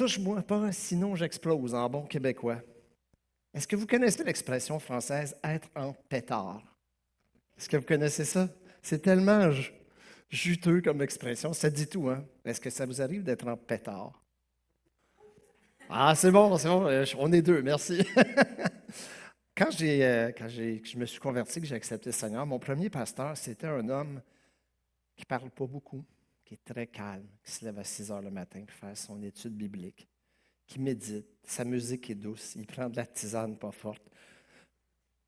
Touche-moi pas, sinon j'explose en bon québécois. Est-ce que vous connaissez l'expression française être en pétard? Est-ce que vous connaissez ça? C'est tellement juteux comme expression, ça dit tout, hein? Est-ce que ça vous arrive d'être en pétard? Ah, c'est bon, on est deux, merci. Que je me suis converti, que j'ai accepté le Seigneur, mon premier pasteur, c'était un homme qui ne parle pas beaucoup, qui est très calme, qui se lève à 6 heures le matin pour faire son étude biblique, qui médite, sa musique est douce, il prend de la tisane pas forte.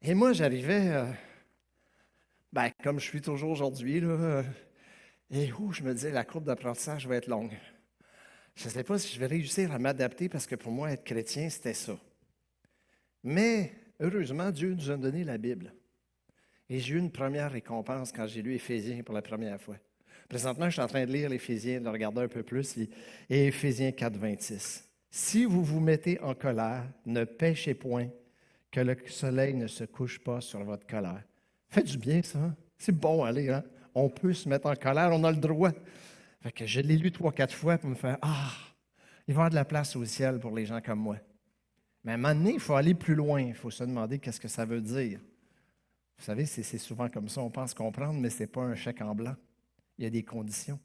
Et moi, j'arrivais, comme je suis toujours aujourd'hui, là, je me disais, la courbe d'apprentissage va être longue. Je ne sais pas si je vais réussir à m'adapter parce que pour moi, être chrétien, c'était ça. Mais heureusement, Dieu nous a donné la Bible. Et j'ai eu une première récompense quand j'ai lu Éphésiens pour la première fois. Présentement, je suis en train de lire l'Éphésiens, de le regarder un peu plus, et Éphésiens 4, 26. Si vous vous mettez en colère, ne péchez point, que le soleil ne se couche pas sur votre colère. Faites du bien, ça. Hein? C'est bon, allez, hein? On peut se mettre en colère, on a le droit. Fait que je l'ai lu 3-4 fois pour me faire « Ah, il va y avoir de la place au ciel pour les gens comme moi. » Mais à un moment donné, il faut aller plus loin. Il faut se demander qu'est-ce que ça veut dire. Vous savez, c'est souvent comme ça. On pense comprendre, mais ce n'est pas un chèque en blanc. Il y a des conditions.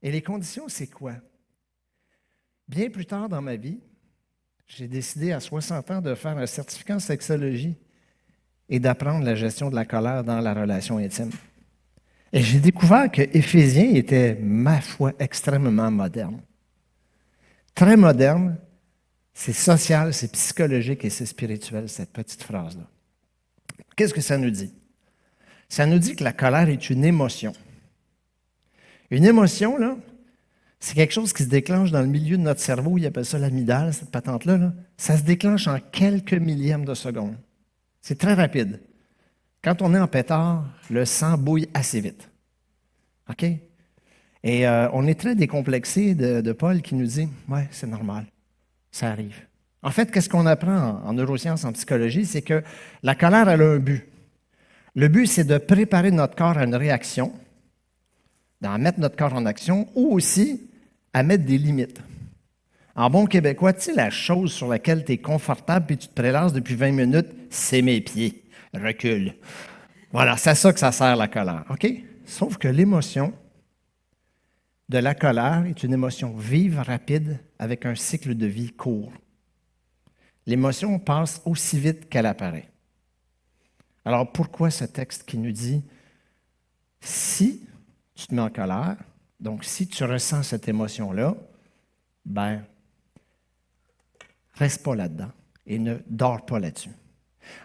Et les conditions, c'est quoi? Bien plus tard dans ma vie, j'ai décidé à 60 ans de faire un certificat en sexologie et d'apprendre la gestion de la colère dans la relation intime. Et j'ai découvert que Éphésiens était, ma foi, extrêmement moderne. Très moderne, c'est social, c'est psychologique et c'est spirituel, cette petite phrase-là. Qu'est-ce que ça nous dit? Ça nous dit que la colère est une émotion. Une émotion, là, c'est quelque chose qui se déclenche dans le milieu de notre cerveau, il appelle ça l'amygdale, cette patente-là. Là. Ça se déclenche en quelques millièmes de seconde. C'est très rapide. Quand on est en pétard, le sang bouille assez vite. OK? Et on est très décomplexé de Paul qui nous dit « Ouais, c'est normal, ça arrive. » En fait, qu'est-ce qu'on apprend en neurosciences, en psychologie, c'est que la colère, elle a un but. Le but, c'est de préparer notre corps à une réaction, d'en mettre notre corps en action, ou aussi à mettre des limites. En bon québécois, tu sais, la chose sur laquelle tu es confortable puis tu te prélasses depuis 20 minutes, c'est mes pieds. Recule. Voilà, c'est à ça que ça sert la colère. OK? Sauf que l'émotion de la colère est une émotion vive, rapide, avec un cycle de vie court. L'émotion passe aussi vite qu'elle apparaît. Alors, pourquoi ce texte qui nous dit, si tu te mets en colère, donc si tu ressens cette émotion-là, reste pas là-dedans et ne dors pas là-dessus.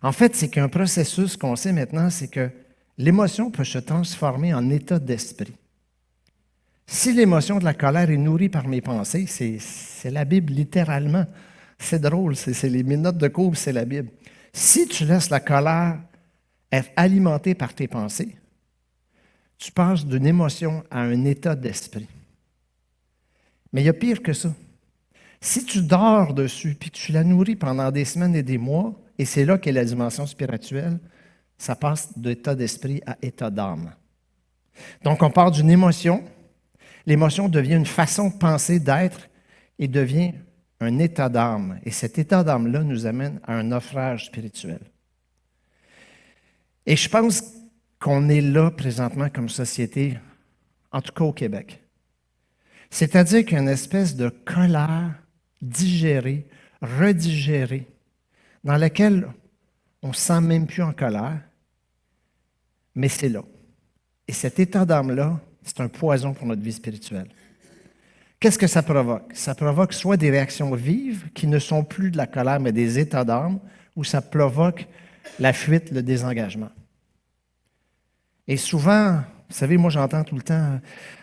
En fait, c'est qu'un processus qu'on sait maintenant, c'est que l'émotion peut se transformer en état d'esprit. Si l'émotion de la colère est nourrie par mes pensées, c'est la Bible littéralement. C'est drôle, c'est mes notes de cours, c'est la Bible. Si tu laisses la colère être alimentée par tes pensées, tu passes d'une émotion à un état d'esprit. Mais il y a pire que ça. Si tu dors dessus puis que tu la nourris pendant des semaines et des mois, et c'est là qu'est la dimension spirituelle, ça passe d'état d'esprit à état d'âme. Donc, on part d'une émotion. L'émotion devient une façon de penser, d'être, et devient un état d'âme. Et cet état d'âme-là nous amène à un naufrage spirituel. Et je pense qu'on est là présentement comme société, en tout cas au Québec. C'est-à-dire qu'il y a une espèce de colère digérée, redigérée, dans laquelle on ne se sent même plus en colère, mais c'est là. Et cet état d'âme-là, c'est un poison pour notre vie spirituelle. Qu'est-ce que ça provoque? Ça provoque soit des réactions vives qui ne sont plus de la colère, mais des états d'âme, ou ça provoque la fuite, le désengagement. Et souvent, vous savez, moi j'entends tout le temps,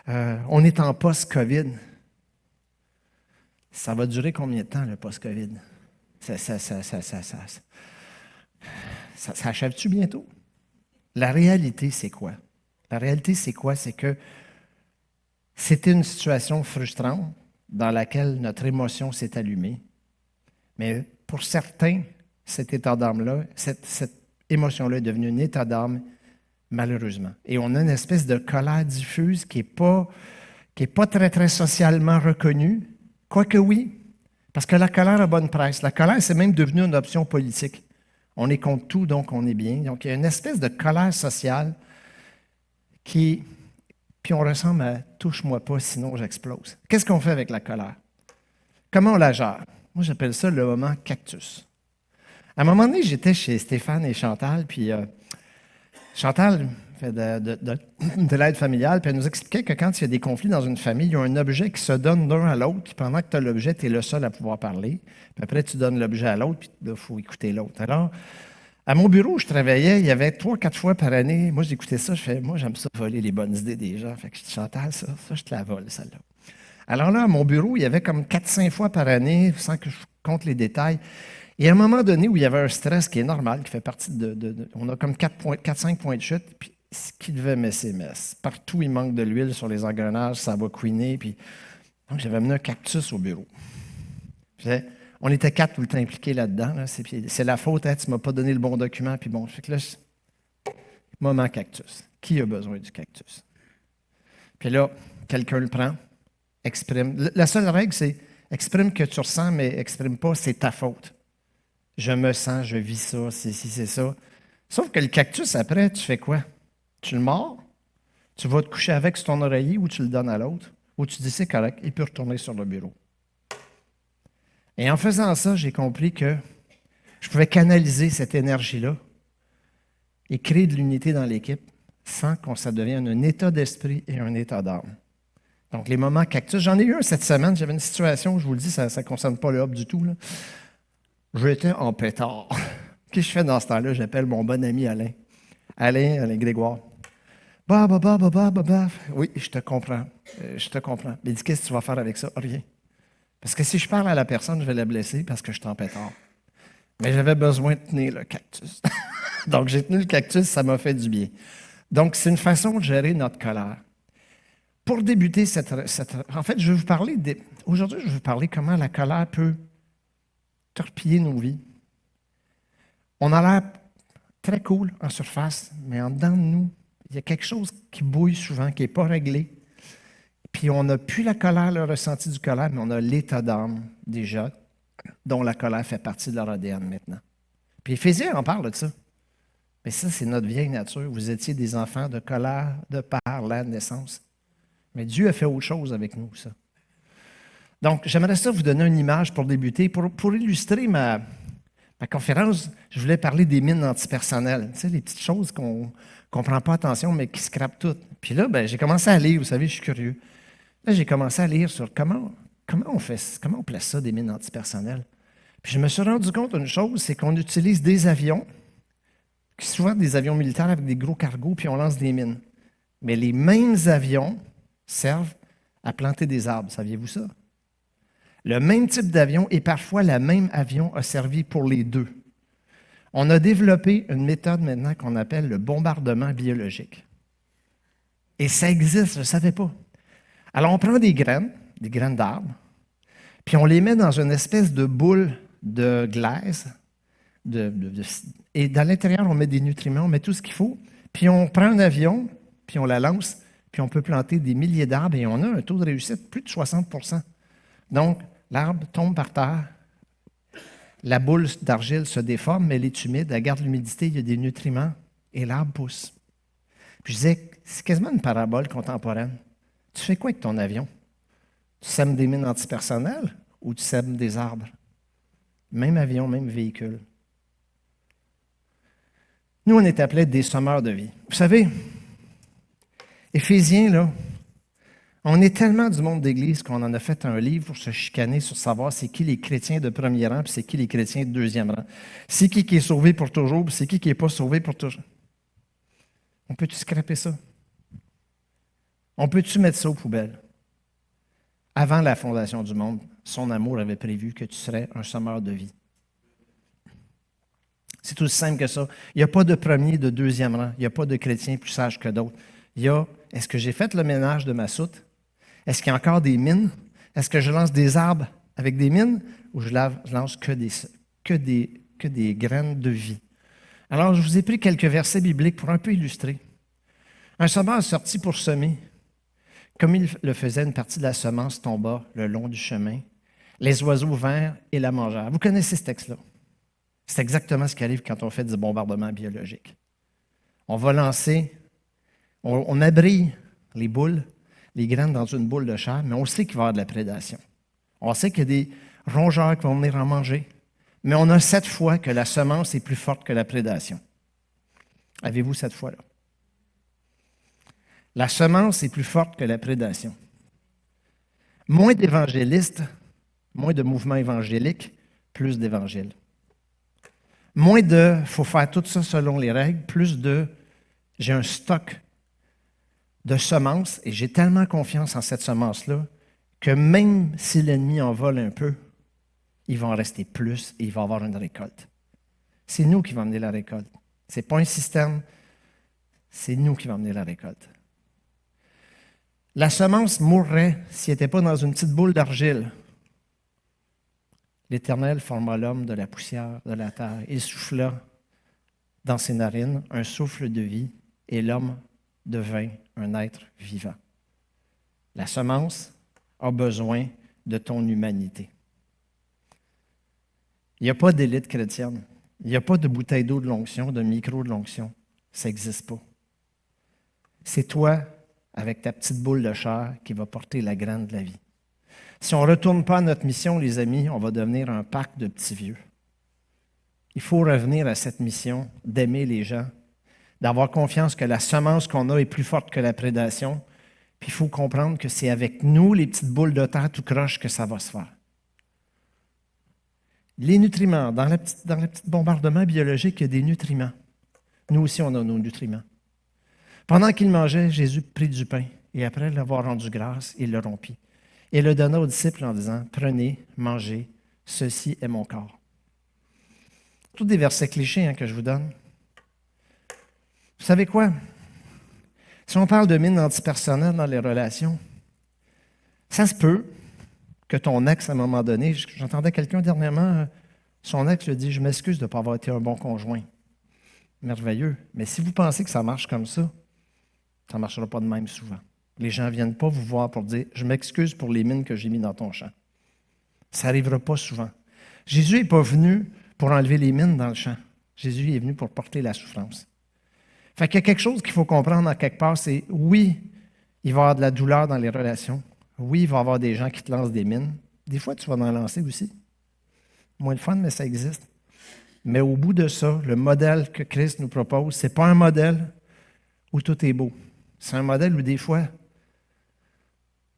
on est en post-COVID. Ça va durer combien de temps, le post-COVID? Ça achève-tu bientôt? La réalité, c'est quoi? La réalité, c'est quoi? C'est que c'était une situation frustrante dans laquelle notre émotion s'est allumée. Mais pour certains, cet état d'âme-là, cette émotion-là est devenue un état d'âme, malheureusement. Et on a une espèce de colère diffuse qui n'est pas très, très socialement reconnue, Quoique oui, parce que la colère a bonne presse. La colère, c'est même devenu une option politique. On est contre tout, donc on est bien. Donc, il y a une espèce de colère sociale qui... Puis on ressemble à « touche-moi pas, sinon j'explose ». Qu'est-ce qu'on fait avec la colère? Comment on la gère? Moi, j'appelle ça le moment cactus. À un moment donné, j'étais chez Stéphane et Chantal, puis Chantal fait de l'aide familiale, puis elle nous expliquait que quand il y a des conflits dans une famille, il y a un objet qui se donne d'un à l'autre, puis pendant que tu as l'objet, tu es le seul à pouvoir parler. Puis après, tu donnes l'objet à l'autre, puis là, il faut écouter l'autre. Alors, à mon bureau où je travaillais, il y avait 3-4 fois par année, moi j'écoutais ça, je fais, moi j'aime ça voler les bonnes idées des gens. Fait que je dis, Chantal, ça je te la vole, celle-là. Alors là, à mon bureau, il y avait comme 4-5 fois par année, sans que je compte les détails. Et à un moment donné où il y avait un stress qui est normal, qui fait partie on a comme 4-5 points de chute, puis ce qui devait messer. Partout, il manque de l'huile sur les engrenages, ça va couiner. Puis... Donc, j'avais amené un cactus au bureau. On était 4 tout le temps impliqués là-dedans. Là. C'est la faute, hein, tu ne m'as pas donné le bon document. Puis bon, fait que là, moment cactus. Qui a besoin du cactus? Puis là, quelqu'un le prend, exprime. La seule règle, c'est exprime que tu ressens, mais exprime pas, c'est ta faute. Je me sens, je vis ça, c'est ça. Sauf que le cactus, après, tu fais quoi? Tu le mords? Tu vas te coucher avec sur ton oreiller ou tu le donnes à l'autre? Ou tu dis c'est correct, il peut retourner sur le bureau. Et en faisant ça, j'ai compris que je pouvais canaliser cette énergie-là et créer de l'unité dans l'équipe sans que ça devienne un état d'esprit et un état d'âme. Donc, les moments cactus, j'en ai eu un cette semaine. J'avais une situation, je vous le dis, ça ne concerne pas le hub du tout. Là. J'étais en pétard. Qu'est-ce que je fais dans ce temps-là? J'appelle mon bon ami Alain. Alain Grégoire. Bah. Oui, je te comprends. Je te comprends. Mais dis, qu'est-ce que tu vas faire avec ça? Rien. Parce que si je parle à la personne, je vais la blesser parce que je suis en pétard. Mais j'avais besoin de tenir le cactus. Donc, j'ai tenu le cactus, ça m'a fait du bien. Donc, c'est une façon de gérer notre colère. Pour débuter en fait, je vais vous parler aujourd'hui, je vais vous parler comment la colère peut torpiller nos vies. On a l'air très cool en surface, mais en dedans de nous, il y a quelque chose qui bouille souvent, qui n'est pas réglé. Puis on n'a plus la colère, le ressenti du colère, mais on a l'état d'âme déjà, dont la colère fait partie de leur ADN maintenant. Puis Éphésiens en parle de ça. Mais ça, c'est notre vieille nature. Vous étiez des enfants de colère de par la naissance. Mais Dieu a fait autre chose avec nous, ça. Donc, j'aimerais ça vous donner une image pour débuter. Pour illustrer ma conférence, je voulais parler des mines antipersonnelles. Tu sais, les petites choses qu'on ne prend pas attention, mais qui scrapent toutes. Puis là, j'ai commencé à lire, vous savez, je suis curieux. Là, j'ai commencé à lire sur comment on place ça, des mines antipersonnelles. Puis je me suis rendu compte d'une chose, c'est qu'on utilise des avions, souvent des avions militaires avec des gros cargos, puis on lance des mines. Mais les mêmes avions servent à planter des arbres. Saviez-vous ça? Le même type d'avion et parfois le même avion a servi pour les deux. On a développé une méthode maintenant qu'on appelle le bombardement biologique. Et ça existe, je ne savais pas. Alors, on prend des graines d'arbres, puis on les met dans une espèce de boule de glaise, et dans l'intérieur, on met des nutriments, on met tout ce qu'il faut, puis on prend un avion, puis on la lance, puis on peut planter des milliers d'arbres, et on a un taux de réussite de plus de 60 %. Donc, l'arbre tombe par terre, la boule d'argile se déforme, mais elle est humide, elle garde l'humidité, il y a des nutriments, et l'arbre pousse. Puis je disais, c'est quasiment une parabole contemporaine. Tu fais quoi avec ton avion? Tu sèmes des mines antipersonnelles ou tu sèmes des arbres? Même avion, même véhicule. Nous, on est appelés des sommeurs de vie. Vous savez, Éphésiens, là, on est tellement du monde d'Église qu'on en a fait un livre pour se chicaner sur savoir c'est qui les chrétiens de premier rang puis c'est qui les chrétiens de deuxième rang. C'est qui est sauvé pour toujours puis c'est qui n'est pas sauvé pour toujours. On peut-tu scraper ça? On peut-tu mettre ça aux poubelles? Avant la fondation du monde, son amour avait prévu que tu serais un sommeur de vie. C'est aussi simple que ça. Il n'y a pas de premier, de deuxième rang. Il n'y a pas de chrétien plus sage que d'autres. Il y a, est-ce que j'ai fait le ménage de ma soute? Est-ce qu'il y a encore des mines? Est-ce que je lance des arbres avec des mines ou je lance que des graines de vie? Alors, je vous ai pris quelques versets bibliques pour un peu illustrer. Un semeur sortit pour semer. Comme il le faisait, une partie de la semence tomba le long du chemin. Les oiseaux vinrent et la mangèrent. Vous connaissez ce texte-là. C'est exactement ce qui arrive quand on fait du bombardement biologique. On va lancer, on abrille les boules, les graines dans une boule de chair, mais on sait qu'il va y avoir de la prédation. On sait qu'il y a des rongeurs qui vont venir en manger, mais on a cette foi que la semence est plus forte que la prédation. Avez-vous cette foi-là? La semence est plus forte que la prédation. Moins d'évangélistes, moins de mouvements évangéliques, plus d'évangiles. Moins de « faut faire tout ça selon les règles », plus de « j'ai un stock de semences et j'ai tellement confiance en cette semence-là que même si l'ennemi en vole un peu, il va en rester plus et il va avoir une récolte. » C'est nous qui va amener la récolte. Ce n'est pas un système, c'est nous qui va amener la récolte. La semence mourrait s'il n'était pas dans une petite boule d'argile. L'Éternel forma l'homme de la poussière de la terre. Il souffla dans ses narines un souffle de vie et l'homme devint un être vivant. La semence a besoin de ton humanité. Il n'y a pas d'élite chrétienne. Il n'y a pas de bouteille d'eau de l'onction, de micro de l'onction. Ça n'existe pas. C'est toi, avec ta petite boule de chair, qui va porter la graine de la vie. Si on ne retourne pas à notre mission, les amis, on va devenir un pack de petits vieux. Il faut revenir à cette mission d'aimer les gens, d'avoir confiance que la semence qu'on a est plus forte que la prédation, puis il faut comprendre que c'est avec nous, les petites boules de terre tout croche, que ça va se faire. Les nutriments, dans le petit bombardement biologique, il y a des nutriments. Nous aussi, on a nos nutriments. Pendant qu'il mangeait, Jésus prit du pain, et après l'avoir rendu grâce, il le rompit. Et le donna aux disciples en disant, « Prenez, mangez, ceci est mon corps. » Tous des versets clichés que je vous donne. Vous savez quoi? Si on parle de mine antipersonnelle dans les relations, ça se peut que ton ex, à un moment donné, j'entendais quelqu'un dernièrement, son ex lui a dit, « Je m'excuse de ne pas avoir été un bon conjoint. » Merveilleux. Mais si vous pensez que ça marche comme ça ne marchera pas de même souvent. Les gens ne viennent pas vous voir pour dire « Je m'excuse pour les mines que j'ai mises dans ton champ. » Ça n'arrivera pas souvent. Jésus n'est pas venu pour enlever les mines dans le champ. Jésus est venu pour porter la souffrance. Fait qu'il y a quelque chose qu'il faut comprendre en quelque part, c'est oui, il va y avoir de la douleur dans les relations. Oui, il va y avoir des gens qui te lancent des mines. Des fois, tu vas en lancer aussi. Moins de fun, mais ça existe. Mais au bout de ça, le modèle que Christ nous propose, ce n'est pas un modèle où tout est beau. C'est un modèle où des fois,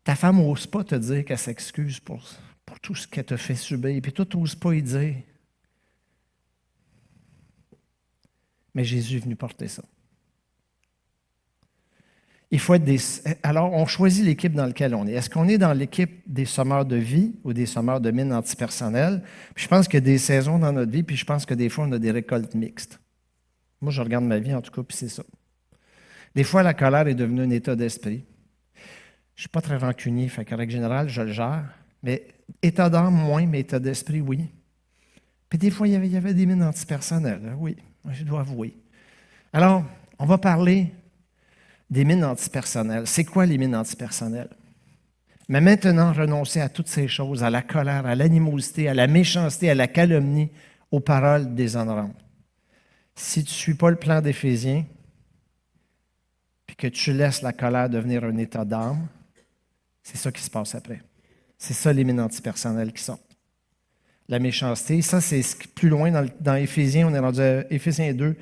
ta femme n'ose pas te dire qu'elle s'excuse pour tout ce qu'elle te fait subir, puis toi, tu n'oses pas y dire. Mais Jésus est venu porter ça. Il faut être Alors, on choisit l'équipe dans laquelle on est. Est-ce qu'on est dans l'équipe des sommeurs de vie ou des sommeurs de mines antipersonnelles? Puis je pense qu'il y a des saisons dans notre vie, puis je pense que des fois, on a des récoltes mixtes. Moi, je regarde ma vie, en tout cas, puis c'est ça. Des fois, la colère est devenue un état d'esprit. Je ne suis pas très rancunier, fait qu'en règle générale, je le gère. Mais état d'âme, moins, mais état d'esprit, oui. Puis des fois, il y avait des mines antipersonnelles. Oui, je dois avouer. Alors, on va parler des mines antipersonnelles. C'est quoi les mines antipersonnelles? Mais maintenant, renoncer à toutes ces choses, à la colère, à l'animosité, à la méchanceté, à la calomnie, aux paroles déshonorantes. Si tu ne suis pas le plan d'Éphésiens, puis que tu laisses la colère devenir un état d'âme, c'est ça qui se passe après. C'est ça les mines antipersonnelles qui sortent. La méchanceté, ça c'est plus loin dans Éphésiens, on est rendu à Éphésiens 2.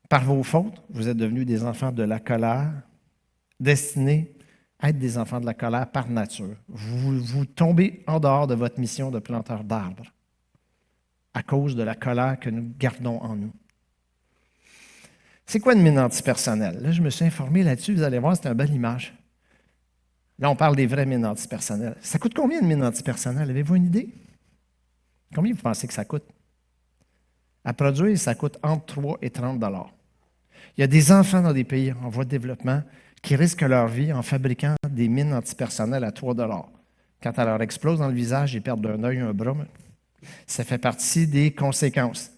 Par vos fautes, vous êtes devenus des enfants de la colère, destinés à être des enfants de la colère par nature. Vous tombez en dehors de votre mission de planteur d'arbres à cause de la colère que nous gardons en nous. C'est quoi une mine antipersonnelle? Là, je me suis informé là-dessus, vous allez voir, c'est une belle image. Là, on parle des vraies mines antipersonnelles. Ça coûte combien une mine antipersonnelle? Avez-vous une idée? Combien vous pensez que ça coûte? À produire, ça coûte entre 3 et 30 $. Il y a des enfants dans des pays en voie de développement qui risquent leur vie en fabriquant des mines antipersonnelles à 3 $. Quand elle leur explose dans le visage, ils perdent un œil, un bras. Ça fait partie des conséquences.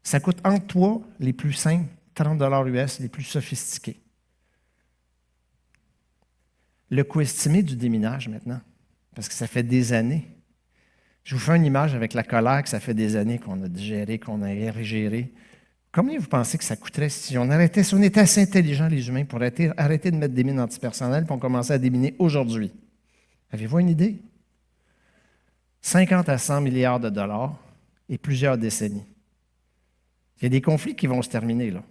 Ça coûte entre 3, les plus simples, 30 $ US, les plus sophistiqués. Le coût estimé du déminage maintenant, parce que ça fait des années, Je vous fais une image avec la colère que ça fait des années qu'on a digéré, qu'on a érigéré. Combien vous pensez que ça coûterait si on était assez intelligents, les humains, pour arrêter de mettre des mines antipersonnelles et on commençait à déminer aujourd'hui? Avez-vous une idée? 50 à 100 milliards de dollars et plusieurs décennies. Il y a des conflits qui vont se terminer, là.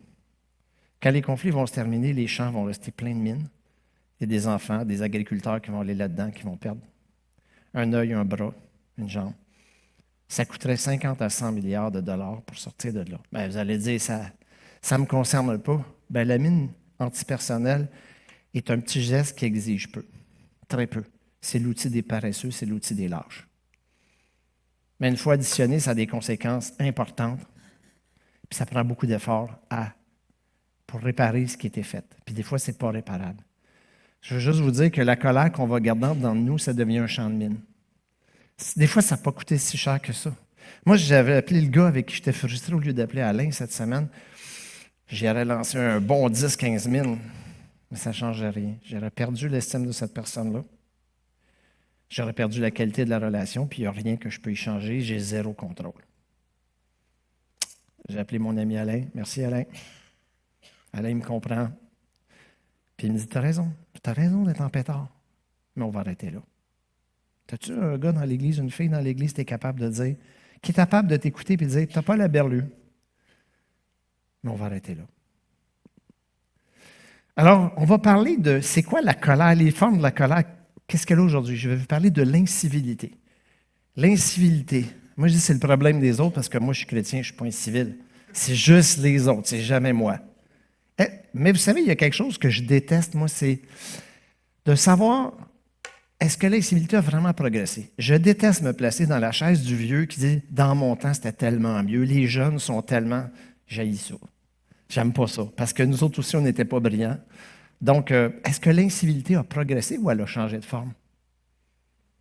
Quand les conflits vont se terminer, les champs vont rester pleins de mines. Il y a des enfants, des agriculteurs qui vont aller là-dedans, qui vont perdre un œil, un bras, une jambe. Ça coûterait 50 à 100 milliards de dollars pour sortir de là. Bien, vous allez dire, ça ne me concerne pas. Bien, la mine antipersonnelle est un petit geste qui exige peu, très peu. C'est l'outil des paresseux, c'est l'outil des lâches. Mais une fois additionné, ça a des conséquences importantes. Puis ça prend beaucoup d'efforts pour réparer ce qui a été fait. Puis des fois, ce n'est pas réparable. Je veux juste vous dire que la colère qu'on va garder dans nous, ça devient un champ de mine. Des fois, ça n'a pas coûté si cher que ça. Moi, j'avais appelé le gars avec qui j'étais frustré au lieu d'appeler Alain cette semaine. J'aurais lancé un bon 10-15 000, mais ça ne changeait rien. J'aurais perdu l'estime de cette personne-là. J'aurais perdu la qualité de la relation, puis il n'y a rien que je peux y changer. J'ai zéro contrôle. J'ai appelé mon ami Alain. Merci, Alain. Alain, il me comprend. Puis il me dit, t'as raison d'être en pétard. Mais on va arrêter là. T'as-tu un gars dans l'Église, une fille dans l'Église, qui est capable de dire, qui est capable de t'écouter et de dire, t'as pas la berlue. Mais on va arrêter là. Alors, on va parler de, c'est quoi la colère, les formes de la colère. Qu'est-ce qu'elle a aujourd'hui? Je vais vous parler de l'incivilité. L'incivilité. Moi, je dis c'est le problème des autres parce que moi, je suis chrétien, je ne suis pas incivil. C'est juste les autres, c'est jamais moi. Mais vous savez, il y a quelque chose que je déteste, moi, c'est de savoir est-ce que l'incivilité a vraiment progressé. Je déteste me placer dans la chaise du vieux qui dit « Dans mon temps, c'était tellement mieux. Les jeunes sont tellement... » J'haïs ça. J'aime pas ça. Parce que nous autres aussi, on n'était pas brillants. Donc, est-ce que l'incivilité a progressé ou elle a changé de forme?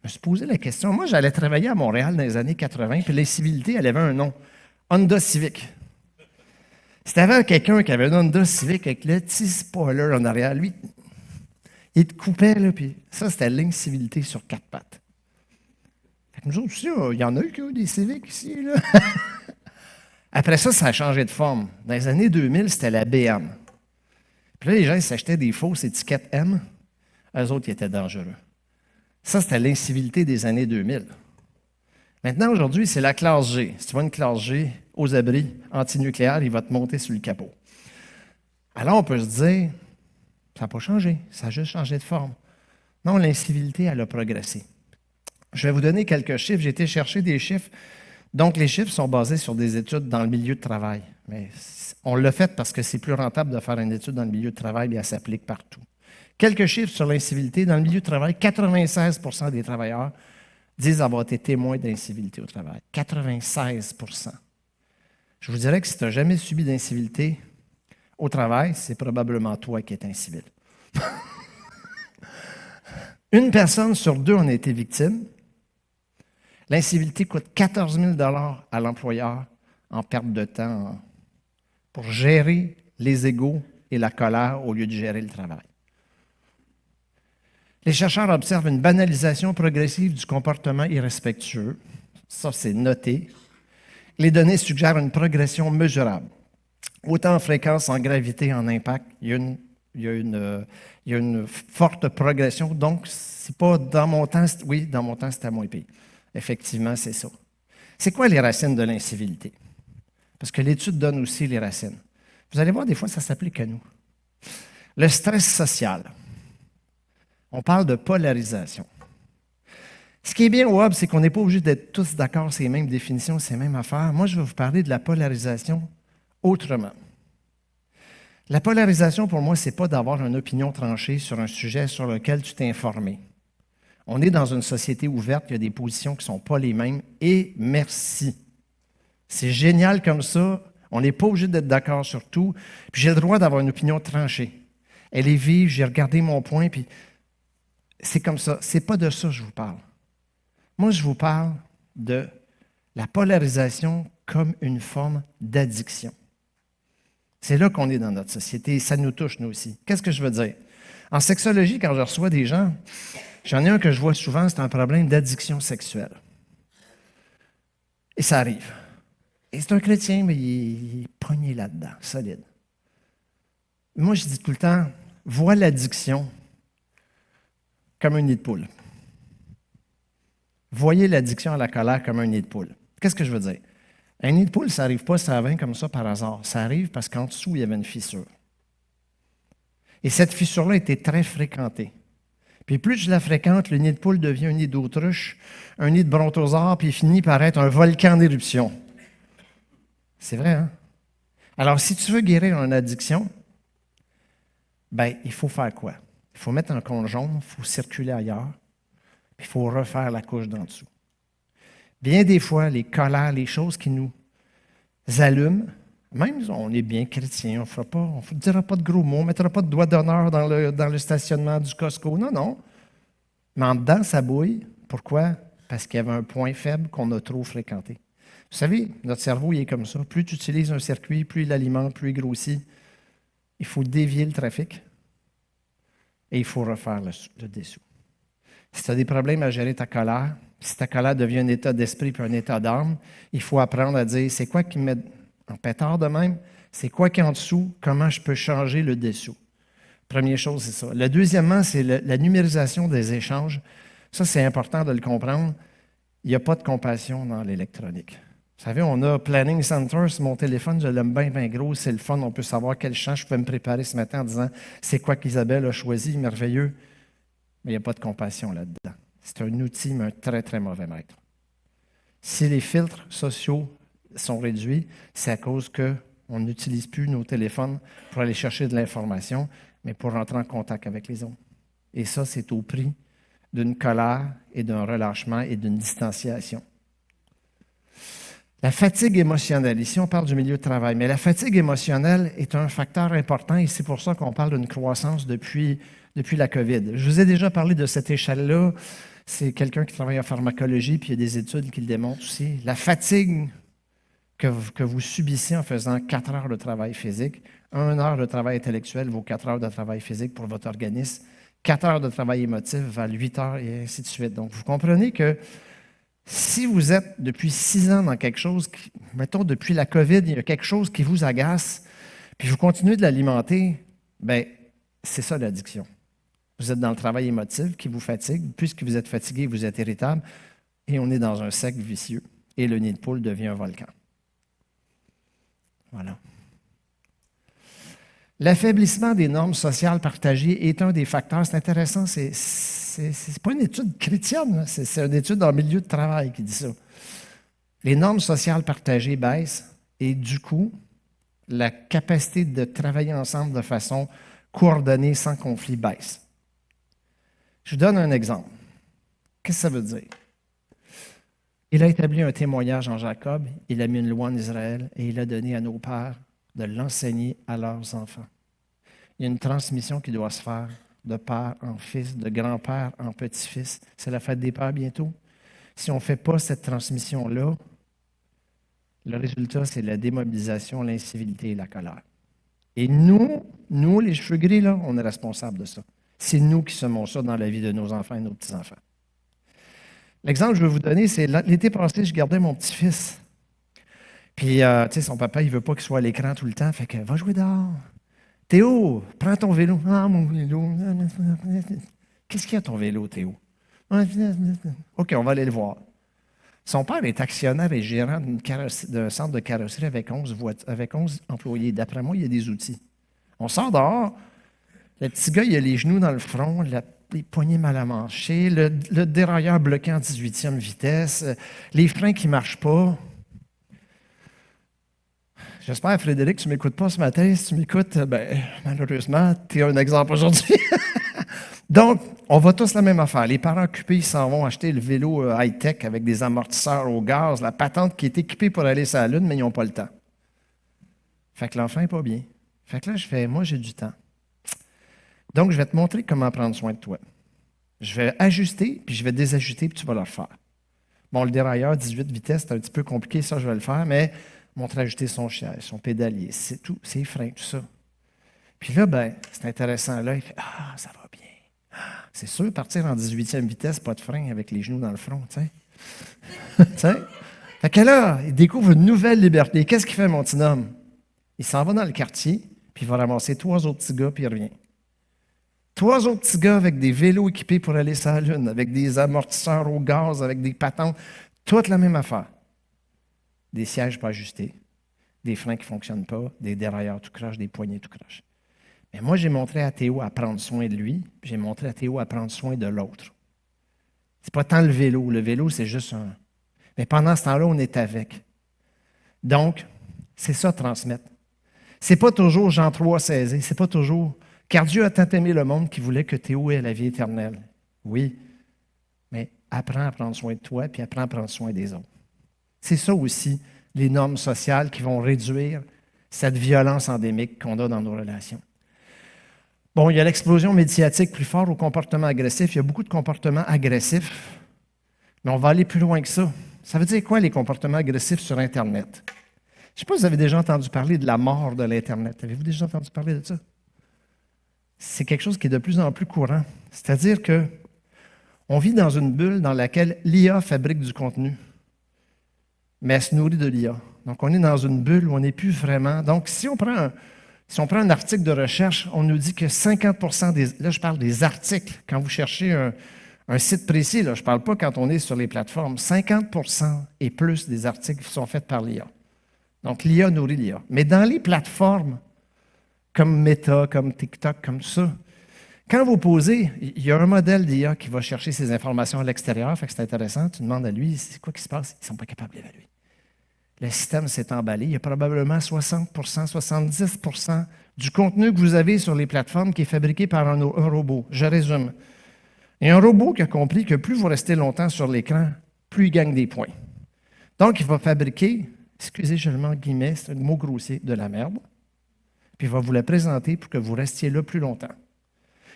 Je me suis posé la question. Moi, j'allais travailler à Montréal dans les années 80, puis l'incivilité, elle avait un nom. Honda Civic. Si tu avais quelqu'un qui avait un Honda Civic avec le petit spoiler en arrière, lui, il te coupait, là, puis ça, c'était l'incivilité sur 4 pattes. Fait que nous autres aussi, il y en a eu qui ont eu des Civics ici, là. Après ça, ça a changé de forme. Dans les années 2000, c'était la BM. Puis là, les gens, ils s'achetaient des fausses étiquettes M. Eux autres, ils étaient dangereux. Ça, c'était l'incivilité des années 2000. Maintenant, aujourd'hui, c'est la classe G. Si tu vois une classe G aux abris antinucléaires, il va te monter sur le capot. Alors, on peut se dire, ça n'a pas changé, ça a juste changé de forme. Non, l'incivilité, elle a progressé. Je vais vous donner quelques chiffres. J'ai été chercher des chiffres. Donc, les chiffres sont basés sur des études dans le milieu de travail. Mais on l'a fait parce que c'est plus rentable de faire une étude dans le milieu de travail et elle s'applique partout. Quelques chiffres sur l'incivilité. Dans le milieu de travail, 96 % des travailleurs disent avoir été témoins d'incivilité au travail. 96 %. Je vous dirais que si tu n'as jamais subi d'incivilité au travail, c'est probablement toi qui es incivil. Une personne sur 2 en a été victime. L'incivilité coûte 14 000 $ à l'employeur en perte de temps pour gérer les égos et la colère au lieu de gérer le travail. Les chercheurs observent une banalisation progressive du comportement irrespectueux. Ça, c'est noté. Les données suggèrent une progression mesurable. Autant en fréquence, en gravité, en impact, il y a une forte progression. Donc, c'est pas dans mon temps, oui, dans mon temps, c'était moins pire. Effectivement, c'est ça. C'est quoi les racines de l'incivilité? Parce que l'étude donne aussi les racines. Vous allez voir, des fois, ça s'applique à nous. Le stress social. On parle de polarisation. Ce qui est bien au Hub, c'est qu'on n'est pas obligé d'être tous d'accord sur les mêmes définitions, ces mêmes affaires. Moi, je vais vous parler de la polarisation autrement. La polarisation, pour moi, ce n'est pas d'avoir une opinion tranchée sur un sujet sur lequel tu t'es informé. On est dans une société ouverte, il y a des positions qui ne sont pas les mêmes, et merci. C'est génial comme ça, on n'est pas obligé d'être d'accord sur tout, puis j'ai le droit d'avoir une opinion tranchée. Elle est vive, j'ai regardé mon point, puis c'est comme ça. Ce n'est pas de ça que je vous parle. Moi, je vous parle de la polarisation comme une forme d'addiction. C'est là qu'on est dans notre société, et ça nous touche, nous aussi. Qu'est-ce que je veux dire? En sexologie, quand je reçois des gens, j'en ai un que je vois souvent, c'est un problème d'addiction sexuelle. Et ça arrive. Et c'est un chrétien, mais il est pogné là-dedans, solide. Moi, je dis tout le temps, vois l'addiction comme un nid de poule. Voyez l'addiction à la colère comme un nid de poule. Qu'est-ce que je veux dire? Un nid de poule, ça n'arrive pas, ça vient comme ça par hasard. Ça arrive parce qu'en dessous, il y avait une fissure. Et cette fissure-là était très fréquentée. Puis plus je la fréquente, le nid de poule devient un nid d'autruche, un nid de brontosaure, puis il finit par être un volcan d'éruption. C'est vrai, hein? Alors, si tu veux guérir une addiction, ben, il faut faire quoi? Il faut mettre un compte jaune, il faut circuler ailleurs, puis il faut refaire la couche d'en dessous. Bien des fois, les colères, les choses qui nous allument, même si on est bien chrétien, on ne dira pas de gros mots, on ne mettra pas de doigt d'honneur dans le stationnement du Costco. Non, non. Mais en dedans, ça bouille. Pourquoi? Parce qu'il y avait un point faible qu'on a trop fréquenté. Vous savez, notre cerveau, il est comme ça. Plus tu utilises un circuit, plus il alimente, plus il grossit. Il faut dévier le trafic et il faut refaire le dessous. Si tu as des problèmes à gérer ta colère, si ta colère devient un état d'esprit puis un état d'âme, il faut apprendre à dire, c'est quoi qui me met en pétard de même? C'est quoi qui est en dessous? Comment je peux changer le dessous? Première chose, c'est ça. Le deuxièmement, c'est la numérisation des échanges. Ça, c'est important de le comprendre. Il n'y a pas de compassion dans l'électronique. Vous savez, on a Planning Center sur mon téléphone, je l'aime bien, bien gros, c'est le fun, on peut savoir quel chant je peux me préparer ce matin en disant c'est quoi qu'Isabelle a choisi, merveilleux. Mais il n'y a pas de compassion là-dedans. C'est un outil, mais un très, très mauvais maître. Si les filtres sociaux sont réduits, c'est à cause qu'on n'utilise plus nos téléphones pour aller chercher de l'information, mais pour rentrer en contact avec les autres. Et ça, c'est au prix d'une colère et d'un relâchement et d'une distanciation. La fatigue émotionnelle, ici on parle du milieu de travail, mais la fatigue émotionnelle est un facteur important et c'est pour ça qu'on parle d'une croissance depuis la COVID. Je vous ai déjà parlé de cette échelle-là. C'est quelqu'un qui travaille en pharmacologie, puis il y a des études qui le démontrent aussi. La fatigue que vous subissez en faisant 4 heures de travail physique, 1 heure de travail intellectuel vaut 4 heures de travail physique pour votre organisme, 4 heures de travail émotif valent 8 heures et ainsi de suite. Donc, vous comprenez que si vous êtes depuis 6 ans dans quelque chose, mettons depuis la COVID, il y a quelque chose qui vous agace, puis vous continuez de l'alimenter, bien, c'est ça l'addiction. Vous êtes dans le travail émotif qui vous fatigue. Puisque vous êtes fatigué, vous êtes irritable, et on est dans un cercle vicieux, et le nid de poule devient un volcan. Voilà. L'affaiblissement des normes sociales partagées est un des facteurs. C'est intéressant, c'est pas une étude chrétienne, c'est une étude en milieu de travail qui dit ça. Les normes sociales partagées baissent et du coup, la capacité de travailler ensemble de façon coordonnée, sans conflit, baisse. Je vous donne un exemple. Qu'est-ce que ça veut dire? Il a établi un témoignage en Jacob, il a mis une loi en Israël et il a donné à nos pères de l'enseigner à leurs enfants. Il y a une transmission qui doit se faire de père en fils, de grand-père en petit-fils. C'est la fête des pères bientôt. Si on ne fait pas cette transmission-là, le résultat, c'est la démobilisation, l'incivilité et la colère. Et nous, les cheveux gris, là, on est responsables de ça. C'est nous qui semons ça dans la vie de nos enfants et nos petits-enfants. L'exemple que je vais vous donner, c'est l'été passé, je gardais mon petit-fils. Puis, tu sais, son papa, il ne veut pas qu'il soit à l'écran tout le temps. Fait que, va jouer dehors. Théo, prends ton vélo. Ah, mon vélo. Qu'est-ce qu'il y a ton vélo, Théo? OK, on va aller le voir. Son père est actionnaire et gérant d'un centre de carrosserie avec 11 employés. D'après moi, il y a des outils. On sort dehors. Le petit gars, il a les genoux dans le front, les poignets mal amanchés, le dérailleur bloqué en 18e vitesse, les freins qui ne marchent pas. J'espère, Frédéric, tu ne m'écoutes pas ce matin. Si tu m'écoutes, malheureusement, tu es un exemple aujourd'hui. Donc, on va tous la même affaire. Les parents occupés, ils s'en vont acheter le vélo high-tech avec des amortisseurs au gaz, la patente qui est équipée pour aller sur la Lune, mais ils n'ont pas le temps. Fait que l'enfant n'est pas bien. Fait que là, je fais, moi, j'ai du temps. Donc, je vais te montrer comment prendre soin de toi. Je vais ajuster, puis je vais désajuster, puis tu vas le refaire. Bon, le dérailleur, 18 vitesses, c'est un petit peu compliqué, ça, je vais le faire, mais montrer ajuster son siège, son pédalier, c'est tout, ses freins, tout ça. Puis là, c'est intéressant. Là, il fait « Ah, ça va bien. Ah, c'est sûr, partir en 18e vitesse, pas de frein avec les genoux dans le front, tu sais. » Tu sais? Fait que là, il découvre une nouvelle liberté. Qu'est-ce qu'il fait, mon petit homme? Il s'en va dans le quartier, puis il va ramasser 3 autres petits gars, puis il revient. 3 autres petits gars avec des vélos équipés pour aller sur la Lune, avec des amortisseurs au gaz, avec des patentes, toute la même affaire. Des sièges pas ajustés, des freins qui ne fonctionnent pas, des dérailleurs tout croche, des poignées tout croche. Mais moi, j'ai montré à Théo à prendre soin de lui, puis j'ai montré à Théo à prendre soin de l'autre. C'est pas tant le vélo. Le vélo, c'est juste un... Mais pendant ce temps-là, on est avec. Donc, c'est ça, transmettre. C'est pas toujours Jean 3, 16, c'est pas toujours « Car Dieu a tant aimé le monde qu'il voulait que Théo ait la vie éternelle. » Oui, mais apprends à prendre soin de toi, puis apprends à prendre soin des autres. C'est ça aussi, les normes sociales qui vont réduire cette violence endémique qu'on a dans nos relations. Bon, il y a l'explosion médiatique plus forte au comportement agressif. Il y a beaucoup de comportements agressifs, mais on va aller plus loin que ça. Ça veut dire quoi, les comportements agressifs sur Internet? Je ne sais pas si vous avez déjà entendu parler de la mort de l'Internet. Avez-vous déjà entendu parler de ça? C'est quelque chose qui est de plus en plus courant. C'est-à-dire que on vit dans une bulle dans laquelle l'IA fabrique du contenu, mais elle se nourrit de l'IA. Donc, on est dans une bulle où on n'est plus vraiment... Donc, si on prend un article de recherche, on nous dit que 50% des... Là, je parle des articles. Quand vous cherchez un site précis, là, je ne parle pas quand on est sur les plateformes, 50% et plus des articles sont faits par l'IA. Donc, l'IA nourrit l'IA. Mais dans les plateformes, comme Meta, comme TikTok, comme tout ça, quand vous posez, il y a un modèle d'IA qui va chercher ces informations à l'extérieur, fait que c'est intéressant, tu demandes à lui, c'est quoi qui se passe? Ils ne sont pas capables d'évaluer. Le système s'est emballé. Il y a probablement 60%, 70% du contenu que vous avez sur les plateformes qui est fabriqué par un robot. Je résume. Il y a un robot qui a compris que plus vous restez longtemps sur l'écran, plus il gagne des points. Donc, il va fabriquer, excusez, je le mets en guillemets, c'est un mot grossier, de la merde, puis il va vous la présenter pour que vous restiez là plus longtemps.